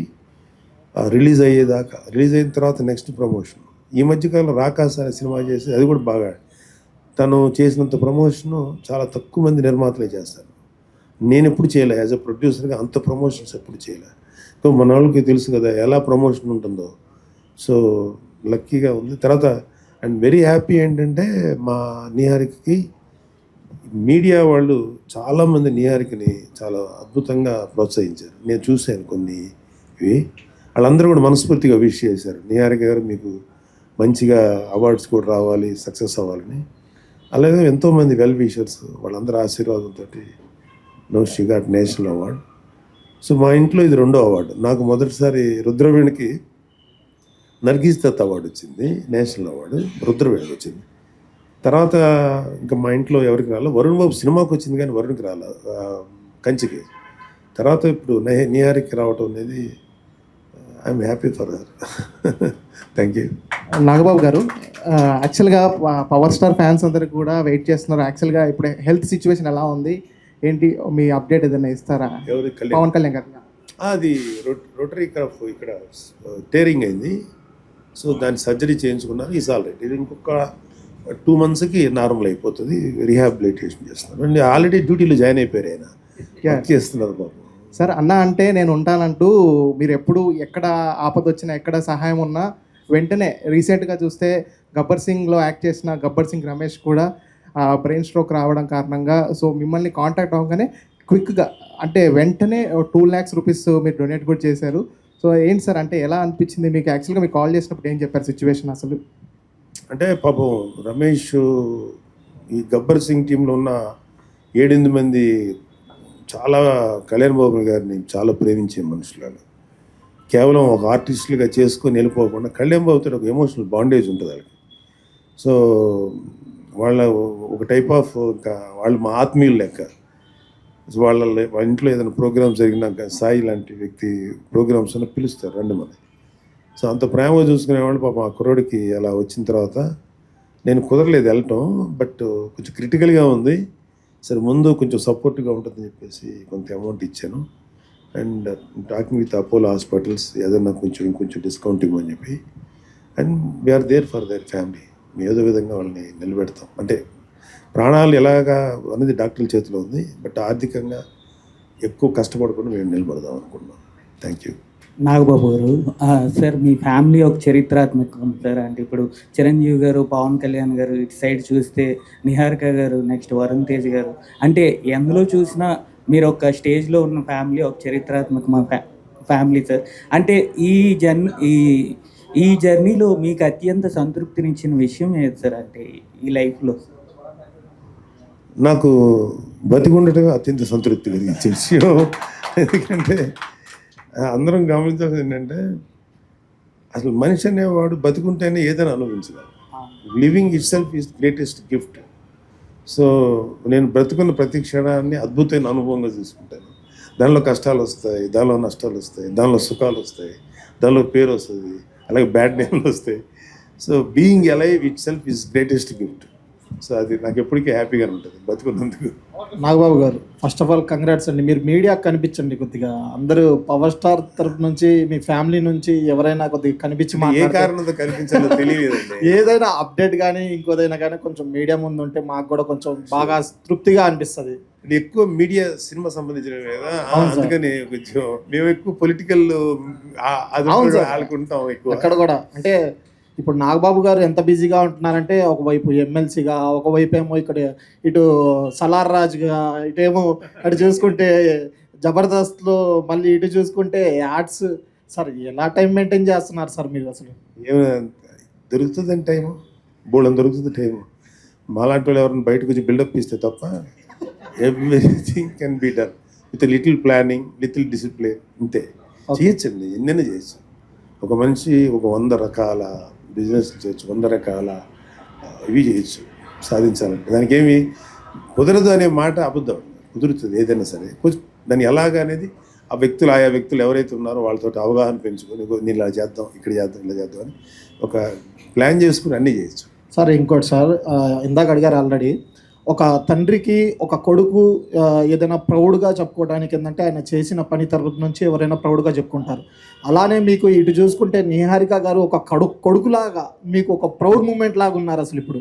రిలీజ్ అయ్యేదాకా, రిలీజ్ అయిన తర్వాత నెక్స్ట్ ప్రమోషన్. ఈ మధ్యకాలంలో రాకాస అనే సినిమా చేసి అది కూడా బాగా, తను చేసినంత ప్రమోషను చాలా తక్కువ మంది నిర్మాతలే చేస్తారు. నేను ఎప్పుడు చేయలే, యాజ్ అ ప్రొడ్యూసర్గా అంత ప్రమోషన్స్ ఎప్పుడు చేయలే. సో మన వాళ్ళకి తెలుసు కదా ఎలా ప్రమోషన్ ఉంటుందో. సో లక్కీగా ఉంది. తర్వాత అండ్ వెరీ హ్యాపీ ఏంటంటే మా నిహారికకి మీడియా వాళ్ళు చాలామంది నిహారికని చాలా అద్భుతంగా ప్రోత్సహించారు. నేను చూశాను కొన్ని ఇవి. వాళ్ళందరూ కూడా మనస్ఫూర్తిగా విష్ చేశారు, నిహారిక గారు మీకు మంచిగా అవార్డ్స్ కూడా రావాలి, సక్సెస్ అవ్వాలని. అలాగే ఎంతోమంది వెల్ విషర్స్ వాళ్ళందరూ ఆశీర్వాదంతో she got national award. So మా ఇంట్లో ఇది 2వ అవార్డు. నాకు మొదటిసారి రుద్రవేణికి నర్గీస్ దత్ అవార్డు వచ్చింది, నేషనల్ అవార్డు రుద్రవేణికి వచ్చింది. తర్వాత ఇంకా మా ఇంట్లో ఎవరికి రాలేదు. వరుణ్ బాబు సినిమాకి వచ్చింది కానీ వరుణ్కి రాలేదు, కంచికి. తర్వాత ఇప్పుడు నిహారిక రావటం అనేది I'm happy for her. Thank you. Nagababu గారు, యాక్చువల్గా పవర్ స్టార్ ఫ్యాన్స్ అందరికి కూడా వెయిట్ చేస్తున్నారు. యాక్చువల్గా ఇప్పుడు హెల్త్ సిచ్యువేషన్ ఎలా ఉంది ఏంటి, మీ అప్డేట్ ఏదైనా ఇస్తారా? ఎవరి పవన్ కళ్యాణ్ గారు. అది రోటరీ క్రాఫ్ ఇక్కడ టేరింగ్ అయింది. సో దాన్ని సర్జరీ చేయించుకున్నారు. Is all right. ఇది ఇంకొక 2 monthsకి నార్మల్ అయిపోతుంది. రీహాబిలిటేషన్ చేస్తున్నారు. అండ్ ఆల్రెడీ డ్యూటీలో జాయిన్ అయిపోయారు, ఆయన వర్క్ చేస్తున్నారు పాపం. సార్, అన్న అంటే నేను ఉంటానంటూ మీరు ఎప్పుడు ఎక్కడ ఆపద వచ్చినా ఎక్కడ సహాయం ఉన్నా వెంటనే రీసెంట్గా చూస్తే గబ్బర్ సింగ్లో యాక్ట్ చేసిన గబ్బర్ సింగ్ రమేష్ కూడా బ్రెయిన్ స్ట్రోక్ రావడం కారణంగా సో మిమ్మల్ని కాంటాక్ట్ అవ్వగానే క్విక్గా అంటే వెంటనే 2 lakhs rupees మీరు డొనేట్ కూడా చేశారు. సో ఏంటి సార్, అంటే ఎలా అనిపించింది మీకు? యాక్చువల్గా మీకు కాల్ చేసినప్పుడు ఏం చెప్పారు సిచ్యువేషన్ అసలు? అంటే పాపం రమేష్ ఈ గబ్బర్ సింగ్ టీంలో ఉన్న 7-8 మంది చాలా కళ్యాణ్ బాబు గారిని చాలా ప్రేమించే మనుషులు. కేవలం ఒక ఆర్టిస్టులుగా చేసుకొని వెళ్ళిపోకుండా కళ్యాణ్ బాబుతో ఒక ఎమోషనల్ బాండేజ్ ఉంటుంది వాళ్ళకి. సో వాళ్ళ ఒక టైప్ ఆఫ్ ఇంకా వాళ్ళు మా ఆత్మీయులు లెక్క. వాళ్ళ ఇంట్లో ఏదైనా ప్రోగ్రామ్స్ జరిగినాక సాయి లాంటి వ్యక్తి ప్రోగ్రామ్స్ అని పిలుస్తారు, రండి మన. సో అంత ప్రేమ చూసుకునేవాళ్ళు. పాపం ఆ కుర్రోడికి అలా వచ్చిన తర్వాత నేను కుదరలేదు వెళ్ళటం, బట్ కొంచెం క్రిటికల్గా ఉంది. సరే ముందు కొంచెం సపోర్ట్గా ఉంటుందని చెప్పేసి కొంత అమౌంట్ ఇచ్చాను. And talking with Apollo hospitals ఏదన్నా ఇంకొంచెం డిస్కౌంట్ ఇవ్వమని చెప్పి. And we are there for their family. ఏదో విధంగా వాళ్ళని నిలబెడతాం. అంటే ప్రాణాలు ఎలాగా అనేది డాక్టర్ల చేతిలో ఉంది, బట్ ఆర్థికంగా ఎక్కువ కష్టపడకుండా మేము నిలబడదాం అనుకున్నాం. Thank you. నాగబాబు గారు, సార్ మీ ఫ్యామిలీ ఒక చరిత్రాత్మకం సార్. అంటే ఇప్పుడు చిరంజీవి గారు, పవన్ కళ్యాణ్ గారు, ఇటు సైడ్ చూస్తే నిహారిక గారు, నెక్స్ట్ వరుణ్ తేజ్ గారు, అంటే ఎందులో చూసినా మీరు ఒక స్టేజ్లో ఉన్న ఫ్యామిలీ ఒక చరిత్రాత్మక ఫ్యామిలీ సార్. అంటే ఈ జర్నీలో మీకు అత్యంత సంతృప్తినిచ్చిన విషయం ఏది సార్? అంటే ఈ లైఫ్లో నాకు బతికుండటం అత్యంత సంతృప్తి కలిగించే విషయం. ఎందుకంటే అందరం గమనించాల్సింది ఏంటంటే అసలు మనిషి అనేవాడు బతికుంటేనే ఏదైనా అనుభవించగలరు. Living itself is greatest gift. So నేను బ్రతుకున్న ప్రతి క్షణాన్ని అద్భుతమైన అనుభవంగా తీసుకుంటాను. దానిలో కష్టాలు వస్తాయి, దానిలో నష్టాలు వస్తాయి, దానిలో సుఖాలు వస్తాయి, దానిలో పేరు వస్తుంది, అలాగే బ్యాడ్ నేమ్లు వస్తాయి. So being alive it self is greatest gift. So అది నాకు ఎప్పటికీ హ్యాపీగా ఉంటుంది బతుకున్నందుకు. నాగబాబు గారు, ఫస్ట్ ఆఫ్ ఆల్ కంగ్రాట్స్ అండి. మీరు మీడియా కనిపించండి కొద్దిగా. అందరూ పవర్ స్టార్ తరపు నుంచి మీ ఫ్యామిలీ నుంచి ఎవరైనా కొద్దిగా కనిపించి ఏ కారణంతో కనిపించాలో తెలియలేదండి. ఏదైనా అప్డేట్ కానీ ఇంకోదైనా కానీ కొంచెం మీడియా ముందు ఉంటే మాకు కూడా కొంచెం బాగా తృప్తిగా అనిపిస్తుంది. ఎక్కువ మీడియా సినిమా సంబంధించినవి కదా, అందుకని కొంచెం మేము ఎక్కువ పొలిటికల్ ఆడుకుంటాం ఎక్కువ. అక్కడ కూడా అంటే ఇప్పుడు నాగబాబు గారు ఎంత బిజీగా ఉంటున్నారంటే ఒకవైపు ఎమ్మెల్సీగా, ఒకవైపు ఏమో ఇక్కడ ఇటు సలార్ రాజుగా, ఇటేమో అటు చూసుకుంటే జబర్దస్త్లో, మళ్ళీ ఇటు చూసుకుంటే యాడ్స్. సార్ ఎలా టైం మెయింటైన్ చేస్తున్నారు సార్ మీరు? అసలు దొరుకుతుందని టైము బోల్డ్ దొరుకుతుంది టైము. మాలాంటి వాళ్ళు ఎవరైనా బయటకు వచ్చి బిల్డప్ ఇస్తే తప్ప everything can be done with little planning, little discipline. ఇంతే చేయొచ్చండి, ఎన్నైనా చేయొచ్చు. ఒక మనిషి ఒక 100 రకాల బిజినెస్ చేయొచ్చు, 100 రకాల ఇవి చేయొచ్చు సాధించాలంటే. దానికి ఏమి కుదరదు అనే మాట అబద్ధం. కుదురుతుంది ఏదైనా సరే. దాన్ని ఎలాగా అనేది ఆయా వ్యక్తులు ఎవరైతే ఉన్నారో వాళ్ళతో అవగాహన పెంచుకొని నేను ఇలా చేద్దాం, ఇక్కడ చేద్దాం, ఇలా చేద్దాం అని ఒక ప్లాన్ చేసుకుని అన్నీ చేయొచ్చు. సార్ ఇంకోటి సార్, ఇందాక అడిగారు ఆల్రెడీ, ఒక తండ్రికి ఒక కొడుకు ఏదైనా ప్రౌడ్గా చెప్పుకోవడానికి ఏంటంటే ఆయన చేసిన పని తరపు నుంచి ఎవరైనా ప్రౌడ్గా చెప్పుకుంటారు. అలానే మీకు ఇటు చూసుకుంటే నిహారిక గారు ఒక కొడుకులాగా మీకు ఒక ప్రౌడ్ మూమెంట్ లాగా ఉన్నారు అసలు ఇప్పుడు.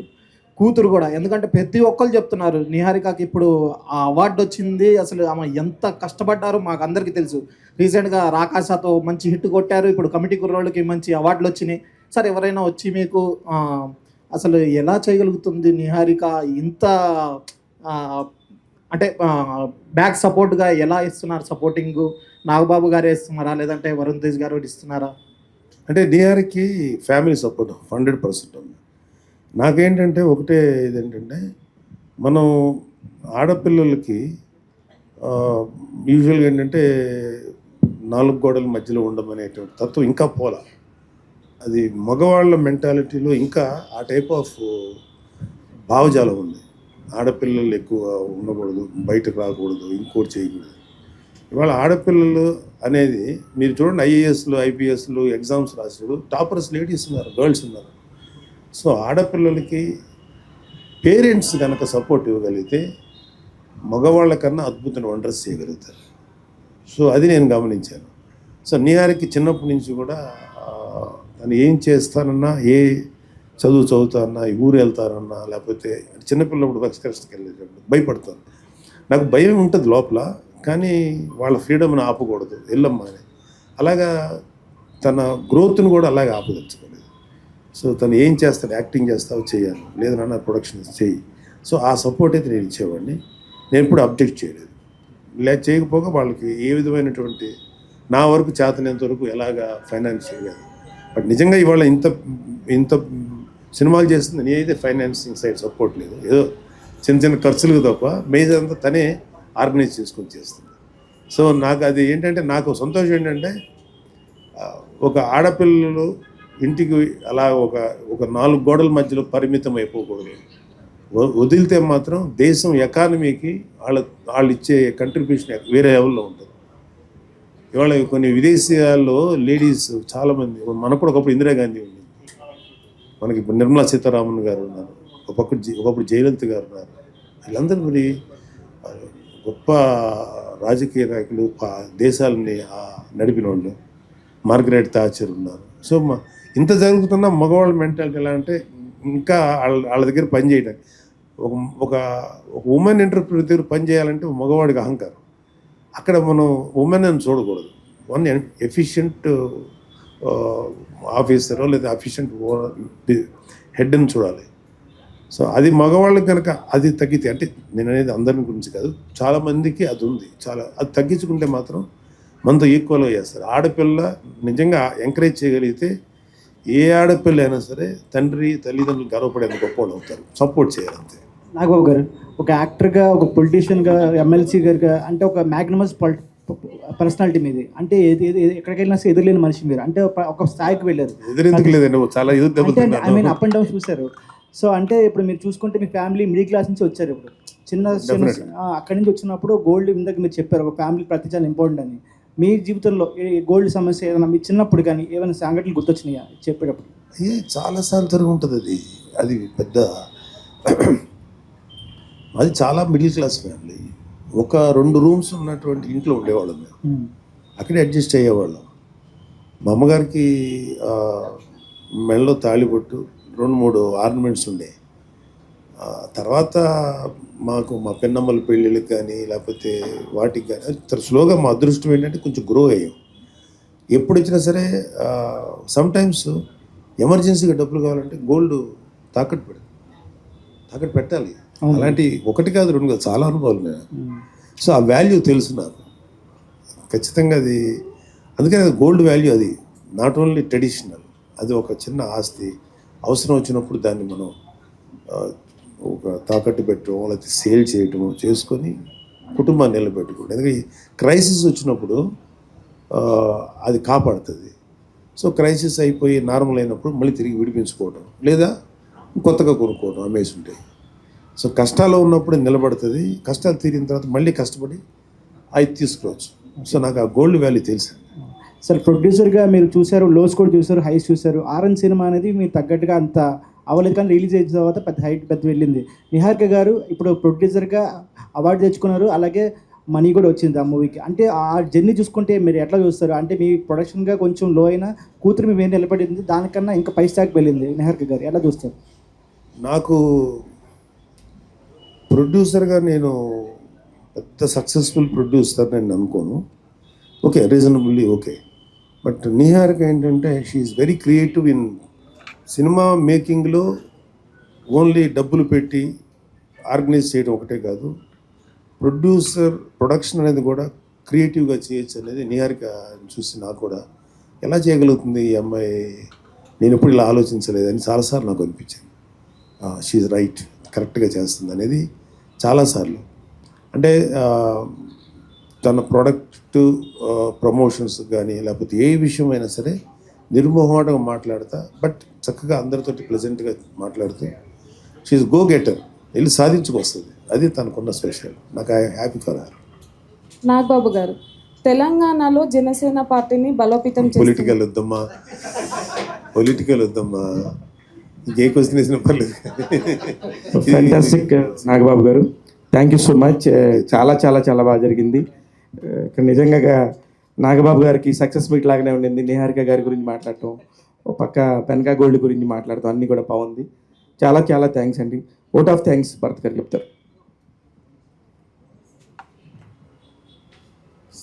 కూతురు కూడా, ఎందుకంటే ప్రతి ఒక్కరు చెప్తున్నారు నిహారికకి ఇప్పుడు ఆ అవార్డు వచ్చింది. అసలు ఆమె ఎంత కష్టపడ్డారో మాకు అందరికీ తెలుసు. రీసెంట్గా రాకాసాతో మంచి హిట్ కొట్టారు. ఇప్పుడు కమిటీ కుర్రోళ్ళకి మంచి అవార్డులు వచ్చినాయి. సార్ ఎవరైనా వచ్చి మీకు అసలు ఎలా చేయగలుగుతుంది నిహారిక ఇంత అంటే బ్యాక్ సపోర్ట్గా ఎలా ఇస్తున్నారు? సపోర్టింగ్ నాగబాబు గారు ఇస్తున్నారా, లేదంటే వరుణ్ తేజ్ గారు ఇస్తున్నారా? అంటే డిఆర్కి ఫ్యామిలీ సపోర్ట్ 100% ఉంది. నాకేంటంటే ఒకటే ఇదేంటంటే, మనం ఆడపిల్లలకి యూజువల్గా ఏంటంటే 4 గోడల మధ్యలో ఉండమనేటువంటి తత్వం ఇంకా పోలా. అది మగవాళ్ళ మెంటాలిటీలో ఇంకా ఆ టైప్ ఆఫ్ భావజాలం ఉంది. ఆడపిల్లలు ఎక్కువ ఉండకూడదు, బయటకు రాకూడదు, ఇంకోటి చేయకూడదు. ఇవాళ ఆడపిల్లలు అనేది మీరు చూడండి, ఐఏఎస్లు ఐపీఎస్లు ఎగ్జామ్స్ రాసారు, టాపర్స్ లేడీస్ ఉన్నారు, గర్ల్స్ ఉన్నారు. సో ఆడపిల్లలకి పేరెంట్స్ కనుక సపోర్ట్ ఇవ్వగలిగితే మగవాళ్ళ కన్నా అద్భుతమైన వండర్స్ చేయగలుగుతారు. సో అది నేను గమనించాను. సో నిహారికి చిన్నప్పటి నుంచి కూడా తను ఏం చేస్తానన్నా, ఏ చదువు చదువుతానన్నా, ఊరు వెళ్తానన్నా, లేకపోతే చిన్నపిల్లప్పుడు ఎక్స్కర్షన్కి వెళ్ళేటప్పుడు భయపడతాను. నాకు భయం ఉంటుంది లోపల, కానీ వాళ్ళ ఫ్రీడమ్ని ఆపకూడదు, వెళ్ళమ్మా అని. అలాగా తన గ్రోత్ను కూడా అలాగే ఆపదలుచుకోలేదు. సో తను ఏం చేస్తాడు, యాక్టింగ్ చేస్తావు చేయాలి, లేదు నాన్న ప్రొడక్షన్ చేయి. సో ఆ సపోర్ట్ అయితే నేను ఇచ్చేవాడిని. నేను ఎప్పుడు అబ్జెక్ట్ చేయలేదు. ఇలా చేయకపోగా వాళ్ళకి ఏ విధమైనటువంటి నా వరకు చేతనేంత వరకు ఎలాగా ఫైనాన్షియల్గా. బట్ నిజంగా ఇవాళ ఇంత సినిమాలు చేస్తుంది నేనైతే ఫైనాన్సింగ్ సైడ్ సపోర్ట్ లేదు. ఏదో చిన్న చిన్న ఖర్చులకు తప్ప మేజర్ అంతా తనే ఆర్గనైజ్ చేసుకొని చేస్తుంది. సో నాకు అది ఏంటంటే, నాకు సంతోషం ఏంటంటే, ఒక ఆడపిల్లలు ఇంటికి అలా ఒక 4 గోడల మధ్యలో పరిమితం అయిపోకూడదు. వదిలితే మాత్రం దేశం ఎకానమీకి వాళ్ళు ఇచ్చే కంట్రిబ్యూషన్ వేరే లెవెల్లో ఉంటుంది. ఇవాళ కొన్ని విదేశీయాల్లో లేడీస్ చాలామంది, మనకు కూడా ఒకప్పుడు ఇందిరాగాంధీ ఉంది, మనకి ఇప్పుడు నిర్మలా సీతారామన్ గారు ఉన్నారు, ఒకప్పుడు జయలలిత గారు ఉన్నారు. వీళ్ళందరూ మరి గొప్ప రాజకీయ నాయకులు, దేశాలని నడిపిన వాళ్ళు. మార్గరెట్ థాచర్ ఉన్నారు. సో ఇంత జరుగుతున్న మగవాళ్ళ మెంటాలిటీ ఎలా అంటే, ఇంకా వాళ్ళ దగ్గర పని చేయడానికి, ఒక ఉమెన్ ఎంటర్ప్రీనర్ దగ్గర పని చేయాలంటే మగవాడికి అహంకారం. అక్కడ మనం ఉమెన్ అని చూడకూడదు. వన్ ఎఫిషియంట్ ఆఫీసరో లేదా ఎఫిషియంట్ హెడ్ అని చూడాలి. సో అది మగవాళ్ళకి కనుక అది తగ్గితే, అంటే నేను అనేది అందరి గురించి కాదు, చాలామందికి అది ఉంది. అది తగ్గించుకుంటే మాత్రం మనతో ఈక్వల్గా చేస్తారు. ఆడపిల్ల నిజంగా ఎంకరేజ్ చేయగలిగితే ఏ ఆడపిల్ల అయినా సరే తండ్రి తల్లిదండ్రులు గర్వపడేంత గొప్పవాళ్ళు అవుతారు. సపోర్ట్ చేయాలంతే. నాగబాబు గారు ఒక యాక్టర్గా, ఒక పొలిటీషియన్గా, ఎమ్మెల్సీ గారుగా, అంటే ఒక మ్యాగ్నమస్ పర్సనాలిటీ మీది. అంటే ఎక్కడికి వెళ్ళినా సరే ఎదురులేని మనిషి మీరు. అంటే ఒక స్థాయికి వెళ్ళారు. ఎదురెందుకు లేదండి, చాలా ఎదురు. I mean up and down చూశారు. సో అంటే ఇప్పుడు మీరు చూసుకుంటే మీ ఫ్యామిలీ మిడిల్ క్లాస్ నుంచి వచ్చారు. ఇప్పుడు చిన్న అక్కడి నుంచి వచ్చినప్పుడు గోల్డ్, ఇందాక మీరు చెప్పారు ఒక ఫ్యామిలీ ప్రతి చాలా ఇంపార్టెంట్ అని. మీ జీవితంలో గోల్డ్ సమస్య ఏదైనా మీ చిన్నప్పుడు కానీ ఏమైనా సంఘటనలు గుర్తొచ్చినాయా చెప్పేటప్పుడు? చాలాసార్లు జరుగుంటుంది. అది పెద్ద అది చాలా మిడిల్ క్లాస్ ఫ్యామిలీ. ఒక 2 రూమ్స్ ఉన్నటువంటి ఇంట్లో ఉండేవాళ్ళం మేము. అక్కడే అడ్జస్ట్ అయ్యేవాళ్ళం. మా అమ్మగారికి మెడలో తాళిబొట్టు, 2-3 ఆర్నమెంట్స్ ఉండే. తర్వాత మాకు మా పెన్నమ్మల పెళ్ళిళ్ళకి కానీ లేకపోతే వాటికి కానీ స్లోగా మా అదృష్టం ఏంటంటే కొంచెం గ్రో అయ్యాం. ఎప్పుడు వచ్చినా సరే సమ్టైమ్స్ ఎమర్జెన్సీగా డబ్బులు కావాలంటే గోల్డ్ తాకట్టు పెట్టాలి. అలాంటి 1 కాదు 2 కాదు, చాలా అనుభవాలు నేను. సో ఆ వాల్యూ తెలుసు నాకు ఖచ్చితంగా. అది అందుకని గోల్డ్ వాల్యూ అది నాట్ ఓన్లీ ట్రెడిషనల్, అది ఒక చిన్న ఆస్తి. అవసరం వచ్చినప్పుడు దాన్ని మనం ఒక తాకట్టు పెట్టడం లేకపోతే సేల్ చేయటం చేసుకొని కుటుంబాన్ని నిలబెట్టుకోవడం. ఎందుకంటే క్రైసిస్ వచ్చినప్పుడు అది కాపాడుతుంది. సో క్రైసిస్ అయిపోయి నార్మల్ అయినప్పుడు మళ్ళీ తిరిగి విడిపించుకోవడం లేదా కొత్తగా కొనుక్కోవడం అమ్మేసి ఉంటాయి. సో కష్టాల్లో ఉన్నప్పుడు నిలబడుతుంది, కష్టాలు తీరిన తర్వాత మళ్ళీ కష్టపడి అవి తీసుకోవచ్చు. సో నాకు ఆ గోల్డ్ వాల్యూ తెలుసు. సార్ ప్రొడ్యూసర్గా మీరు చూశారు, లోస్ కూడా చూశారు, హైస్ చూశారు. ఆరెంజ్ సినిమా అనేది మీరు తగ్గట్టుగా అంత అవ్వలేదు, కానీ రిలీజ్ అయిన తర్వాత పెద్ద వెళ్ళింది. నిహారిక గారు ఇప్పుడు ప్రొడ్యూసర్గా అవార్డు తెచ్చుకున్నారు, అలాగే మనీ కూడా వచ్చింది ఆ మూవీకి. అంటే ఆ జర్నీ చూసుకుంటే మీరు ఎట్లా చూస్తారు? అంటే మీ ప్రొడక్షన్గా కొంచెం లో అయినా కూతురు మీ మీద నిలబడింది, దానికన్నా ఇంకా పై స్థాయికి వెళ్ళింది. నిహారిక గారు ఎలా చూస్తారు? నాకు ప్రొడ్యూసర్గా నేను పెద్ద సక్సెస్ఫుల్ ప్రొడ్యూసర్ నేను అనుకోను. Okay, reasonably okay. But Niharika ఏంటంటే she is very creative in cinema మేకింగ్లో. ఓన్లీ డబ్బులు పెట్టి ఆర్గనైజ్ చేయడం ఒకటే కాదు, ప్రొడక్షన్ అనేది కూడా క్రియేటివ్గా చేయొచ్చు అనేది నిహారిక చూసి నాకు కూడా ఎలా చేయగలుగుతుంది ఈ అమ్మాయి, నేను ఎప్పుడు ఇలా ఆలోచించలేదని చాలాసార్లు నాకు అనిపించింది. షీఈ్ రైట్, కరెక్ట్గా చేస్తుంది అనేది చాలాసార్లు. అంటే తన ప్రోడక్ట్ ప్రమోషన్స్ కానీ లేకపోతే ఏ విషయమైనా సరే నిర్మోహమాటంగా మాట్లాడతా, బట్ చక్కగా అందరితోటి ప్లెజెంట్గా మాట్లాడుతూ షీఈ్ గో గెటర్, వెళ్ళి సాధించుకొస్తుంది. అది తనకున్న స్పెషల్. నాకు హ్యాపీ ఫర్ హర్. నాగబాబు గారు తెలంగాణలో జనసేన పార్టీని బలోపేతం పొలిటికల్ వద్దమ్మా, పొలిటికల్ వద్దమ్మా, ఇంకే క్వశ్చన్ వేసిన పర్లేదు. ఫ్యాంటాస్టిక్ నాగబాబు గారు, థ్యాంక్ యూ సో మచ్. చాలా చాలా చాలా బాగా జరిగింది. ఇక్కడ నిజంగా నాగబాబు గారికి సక్సెస్ మీట్ లాగానే ఉండింది. నిహారిక గారి గురించి మాట్లాడటం, ఒక పక్క బెన్కా గోల్డ్ గురించి మాట్లాడటం, అన్నీ కూడా బాగుంది. చాలా చాలా థ్యాంక్స్ అండి. ఓట్ ఆఫ్ థ్యాంక్స్ భరత్ గారు చెప్తారు.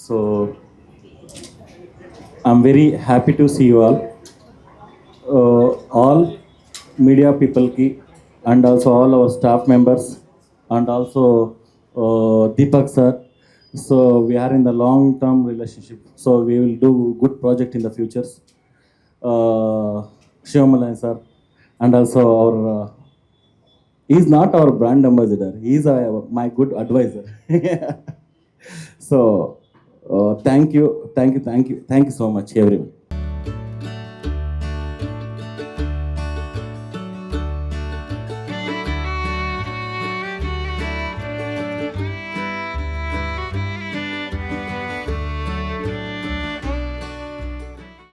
So I'm very happy to see you all media people ki, and also all our staff members, and also Deepak sir. So we are in the long term relationship, so we will do good project in the futures. Shivamalayan sir, and also our he's not our brand ambassador, he's my good advisor. So thank you so much everyone.